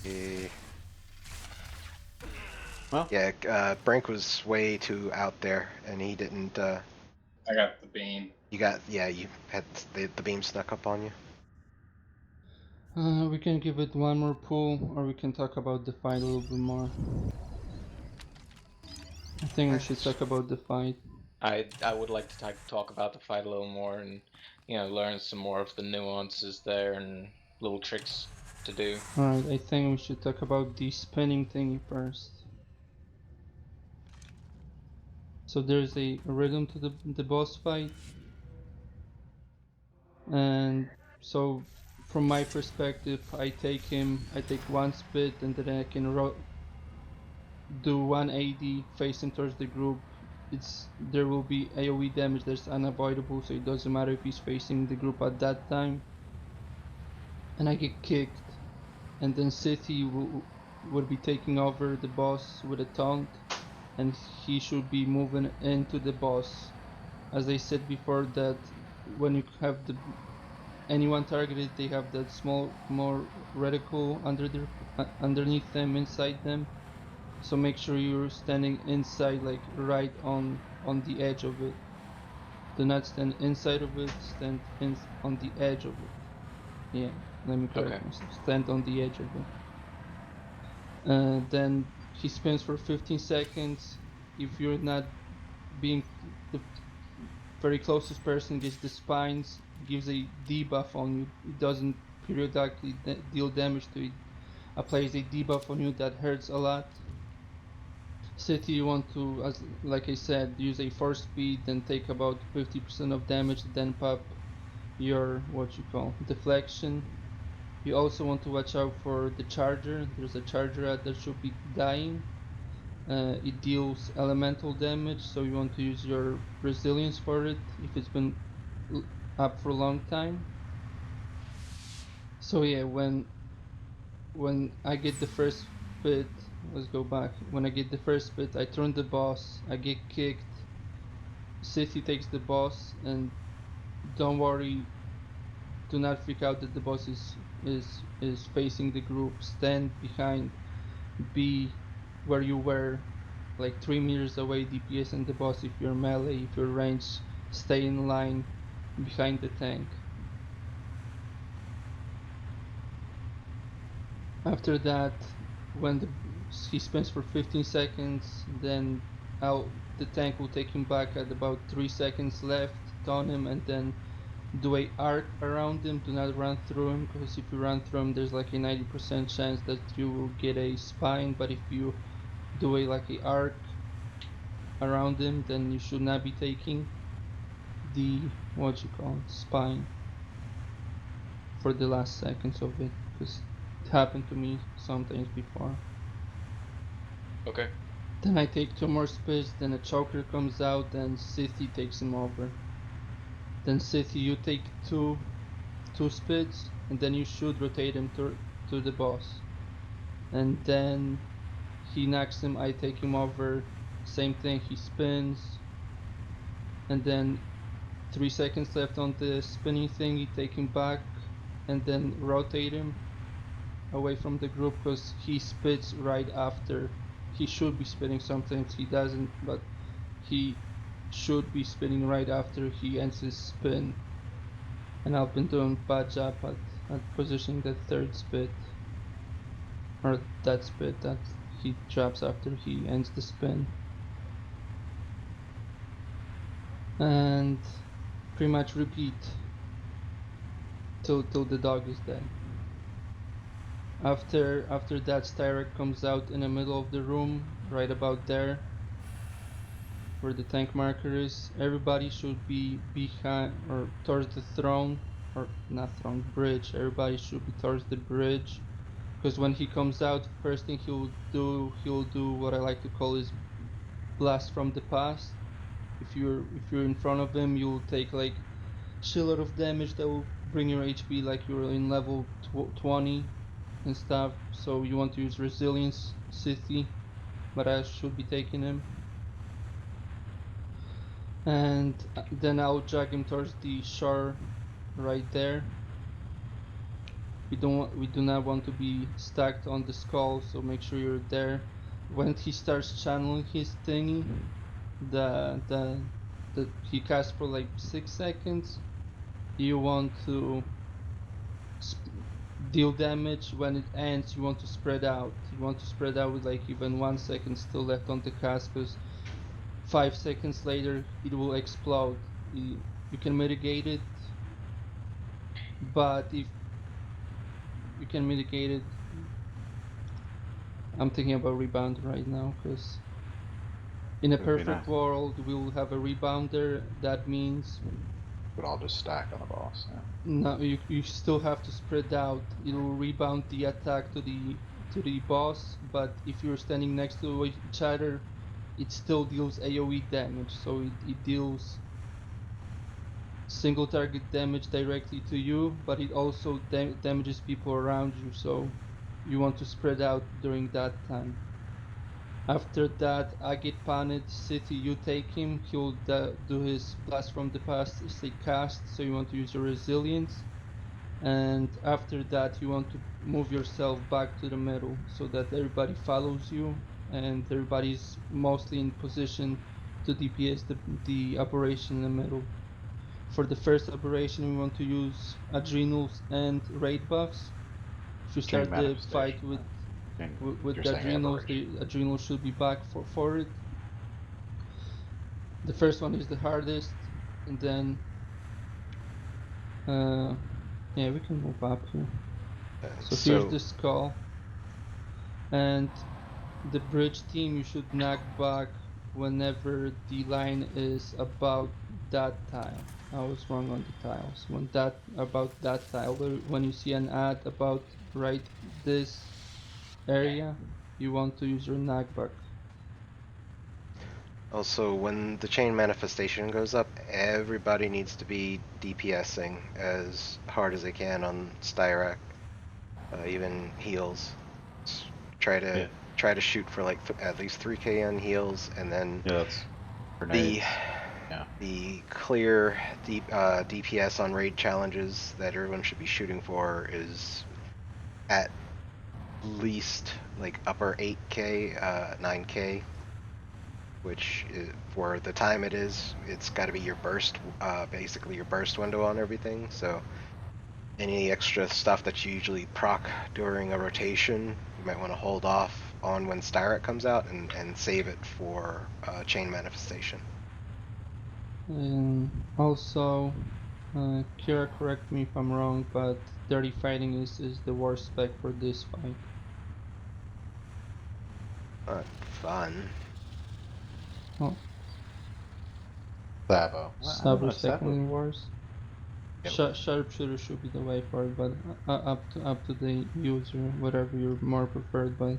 Speaker 5: Eh.
Speaker 3: Well.
Speaker 5: Yeah, Brink was way too out there, and he didn't,
Speaker 9: I got the beam.
Speaker 5: you got, yeah, you had, the beam snuck up on you.
Speaker 2: We can give it one more pull, or we can talk about the fight a little bit more. I think we should talk about the fight.
Speaker 1: I would like to talk about the fight a little more and, you know, learn some more of the nuances there and little tricks to do.
Speaker 2: Alright, I think we should talk about the spinning thingy first. So there's a rhythm to the boss fight. And so from my perspective, I take one spit and then I can do 180 facing towards the group. There will be AoE damage that's unavoidable, so it doesn't matter if he's facing the group at that time. And I get kicked, and then City will be taking over the boss with a taunt, and he should be moving into the boss. As I said before, that when you have anyone targeted, they have that small more reticle underneath them, inside them. So make sure you're standing inside, like right on the edge of it. Do not stand inside of it, stand on the edge of it. Yeah, let me correct myself. Stand on the edge of it. Then he spins for 15 seconds. If you're not being the very closest person, gets the spines, gives a debuff on you. It doesn't periodically deal damage to it. Applies a debuff on you that hurts a lot. City, you want to, like I said, use a 4 speed, then take about 50% of damage, then pop your deflection. You also want to watch out for the charger. There's a charger that should be dying. It deals elemental damage, so you want to use your resilience for it if it's been up for a long time. So yeah, when I get the first bit, let's go back. When I get the first bit, I turn the boss, I get kicked. City takes the boss, and don't worry, do not freak out that the boss is facing the group. Stand behind, be where you were, like 3 meters away, DPS and the boss. If you're melee, if you're ranged, stay in line behind the tank. After that, when he spins for 15 seconds, then the tank will take him back at about 3 seconds left, taunt him, and then do a arc around him. Do not run through him, because if you run through him, there's like a 90% chance that you will get a spine. But if you do a arc around him, then you should not be taking the spine for the last seconds of it, because it happened to me sometimes before.
Speaker 1: Okay.
Speaker 2: Then I take 2 more spits, then a choker comes out, and City takes him over. Then City, you take two spits, and then you should rotate him to the boss. And then he knocks him, I take him over, same thing, he spins, and then 3 seconds left on the spinning thing, you take him back, and then rotate him away from the group, because he spits right after. He should be spitting, sometimes he doesn't, but he should be spinning right after he ends his spin. And I've been doing a bad job at positioning that third spit, or that spit that he drops after he ends the spin. And pretty much repeat till the dog is dead. After that, Styrek comes out in the middle of the room, right about there, where the tank marker is. Everybody should be behind or towards the throne, or not throne, bridge. Everybody should be towards the bridge, because when he comes out, first thing he'll do what I like to call his blast from the past. If you're in front of him, you'll take like shitload of damage that will bring your HP like you're in level 20 and stuff. So you want to use resilience, City, but I should be taking him. And then I'll drag him towards the shore right there. We do not want to be stacked on the skull, so make sure you're there. When he starts channeling his thingy, the he casts for like 6 seconds. You want to deal damage. When it ends, you want to spread out. You want to spread out with like even 1 second still left on the cast, because 5 seconds later it will explode. You can mitigate it, but if you can mitigate it, I'm thinking about rebound right now, because in a
Speaker 3: It would be
Speaker 2: perfect
Speaker 3: nice.
Speaker 2: world we will have a rebounder. That means
Speaker 3: But I'll just stack on the boss. Yeah.
Speaker 2: no, you still have to spread out. It'll rebound the attack to the boss, but if you're standing next to each other, it still deals AoE damage. So it deals single target damage directly to you, but it also damages people around you. So you want to spread out during that time. After that, I get panned. City, you take him. He'll do his blast from the past. It's a cast, so you want to use your resilience. And after that, you want to move yourself back to the middle so that everybody follows you and everybody's mostly in position to DPS the operation in the middle. For the first operation, we want to use adrenals and raid buffs. If you
Speaker 3: King
Speaker 2: start the fight
Speaker 3: manifestation. King,
Speaker 2: with
Speaker 3: you're
Speaker 2: the
Speaker 3: saying aberration.
Speaker 2: adrenals should be back for it. The first one is the hardest, and then yeah, we can move up here. So here's the skull, and the bridge team, you should knock back whenever the line is about that tile. I was wrong on the tiles. About that tile, when you see an ad about right this area, you want to use your knockback.
Speaker 5: Also, when the chain manifestation goes up, everybody needs to be DPSing as hard as they can on Styrak. even heals. Try to shoot for like at least 3k on heals, and then
Speaker 3: Yeah, that's grenades.
Speaker 5: the clear DPS on raid challenges that everyone should be shooting for is at least like upper 8k, 9k, which is, for the time it's got to be your burst, basically your burst window on everything. So any extra stuff that you usually proc during a rotation, you might want to hold off on when Styrak comes out and save it for chain manifestation.
Speaker 2: And also, Kira, correct me if I'm wrong, but dirty fighting is the worst spec for this fight.
Speaker 5: Not fun.
Speaker 2: Oh,
Speaker 3: Sabo. I don't know.
Speaker 2: Saber's secondly worse.
Speaker 3: Yep.
Speaker 2: Sharpshooter should be the way for it, but up to the user, whatever you're more preferred. But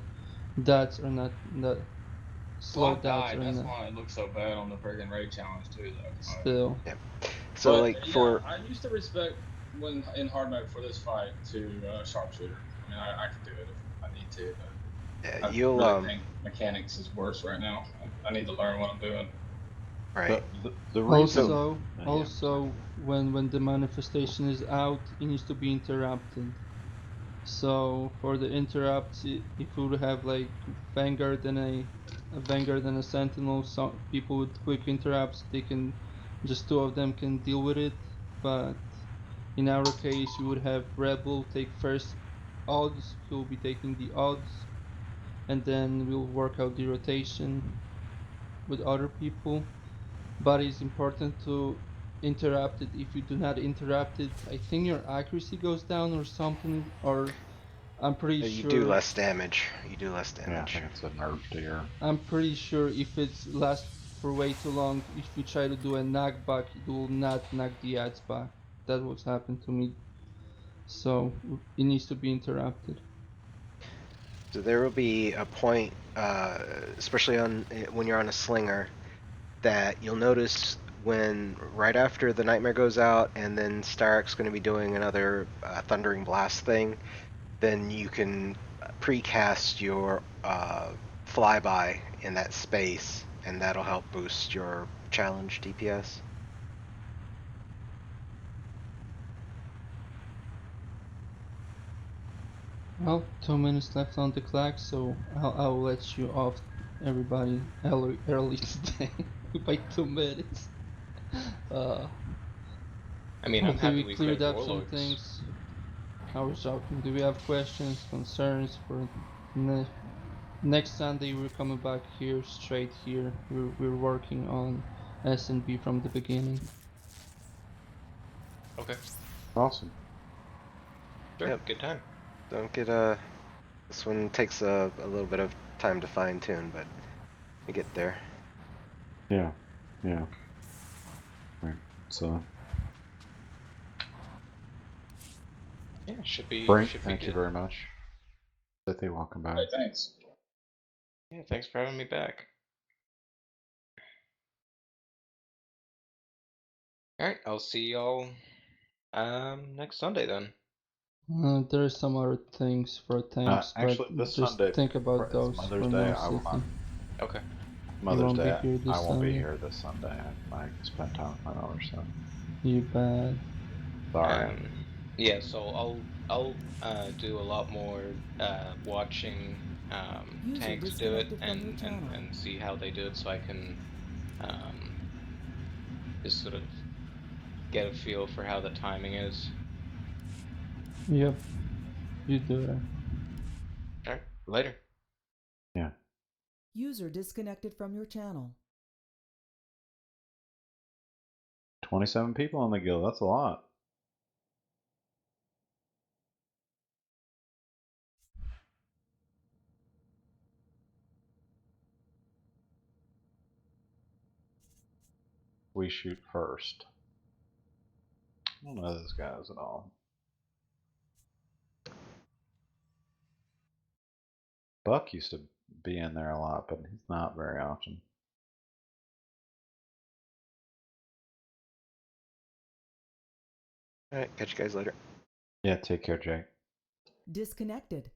Speaker 2: dots are not that slow.
Speaker 9: Block
Speaker 2: Dots
Speaker 9: died.
Speaker 2: are
Speaker 9: That's
Speaker 2: not
Speaker 9: why it looks so bad on the friggin' raid challenge too, though.
Speaker 2: still.
Speaker 5: Yep. So
Speaker 9: But
Speaker 5: like
Speaker 9: yeah, I used to respect when in hard mode for this fight to sharpshooter. I mean, I could do it if I need to, but
Speaker 5: yeah,
Speaker 9: I
Speaker 5: you'll
Speaker 9: really think mechanics is worse right now. I need to learn what I'm doing.
Speaker 5: right.
Speaker 3: The reason.
Speaker 2: Also, when the manifestation is out, it needs to be interrupted. So for the interrupts, if we would have like Vanguard and a Vanguard and a Sentinel, some people with quick interrupts, they can just two of them can deal with it. But in our case, we would have Rebel take first odds. He'll be taking the odds, and then we'll work out the rotation with other people. But it's important to interrupt it. If you do not interrupt it, I think your accuracy goes down or something, or I'm pretty
Speaker 5: You do
Speaker 2: sure.
Speaker 5: less damage. You do less damage.
Speaker 3: Yeah, I think it's a nerf to your.
Speaker 2: I'm pretty sure if it's lasts for way too long, if you try to do a knockback, it will not knock the ads back. That was happened to me. So it needs to be interrupted.
Speaker 5: So there will be a point, especially on when you're on a slinger, that you'll notice when right after the nightmare goes out, and then Starek's going to be doing another thundering blast thing. Then you can precast your flyby in that space, and that'll help boost your challenge DPS.
Speaker 2: Well, 2 minutes left on the clock, so I'll let you off, everybody, early today by 2 minutes.
Speaker 1: I mean, I'm
Speaker 2: Hopefully
Speaker 1: happy
Speaker 2: we
Speaker 1: we
Speaker 2: cleared
Speaker 1: cleared
Speaker 2: up some
Speaker 1: warlords.
Speaker 2: things. I was joking. Do we have questions, concerns for next Sunday? We're coming back here, straight here. We're working on S&B from the beginning.
Speaker 1: Okay.
Speaker 3: Awesome.
Speaker 1: Sure.
Speaker 5: Yep.
Speaker 1: Good time.
Speaker 5: Don't get This one takes a little bit of time to fine tune, but we get there.
Speaker 3: Yeah. Yeah. Right. So.
Speaker 1: Yeah, should be
Speaker 3: Frank,
Speaker 1: should be
Speaker 3: thank you
Speaker 1: good.
Speaker 3: very much. City, welcome back.
Speaker 9: Hey, thanks.
Speaker 1: Yeah, thanks for having me back. All right, I'll see y'all next Sunday then.
Speaker 2: There's some other things for thanks,
Speaker 3: Actually,
Speaker 2: but
Speaker 3: this
Speaker 2: just
Speaker 3: Sunday
Speaker 2: think about
Speaker 3: is
Speaker 2: those
Speaker 3: Mother's
Speaker 2: for
Speaker 3: Day.
Speaker 2: now,
Speaker 3: I will
Speaker 2: City.
Speaker 3: not.
Speaker 1: Okay.
Speaker 2: You
Speaker 3: Mother's
Speaker 2: won't be
Speaker 3: Day.
Speaker 2: here
Speaker 3: I
Speaker 2: this
Speaker 3: won't be
Speaker 2: Sunday.
Speaker 3: here this Sunday. I spent time with my daughter, so
Speaker 2: You bad.
Speaker 3: sorry.
Speaker 1: Yeah, so I'll do a lot more watching
Speaker 10: User
Speaker 1: tanks do it
Speaker 10: disconnected from your channel.
Speaker 1: and see how they do it so I can um just sort of get a feel for how the timing is.
Speaker 2: Yep, you do that.
Speaker 1: All right, later.
Speaker 3: Yeah.
Speaker 10: User disconnected from your channel.
Speaker 3: 27 people on the guild. That's a lot. We shoot first. I don't know those guys at all. Buck used to be in there a lot, but he's not very often.
Speaker 5: All right, catch you guys later.
Speaker 3: Yeah, take care, Jake.
Speaker 10: Disconnected.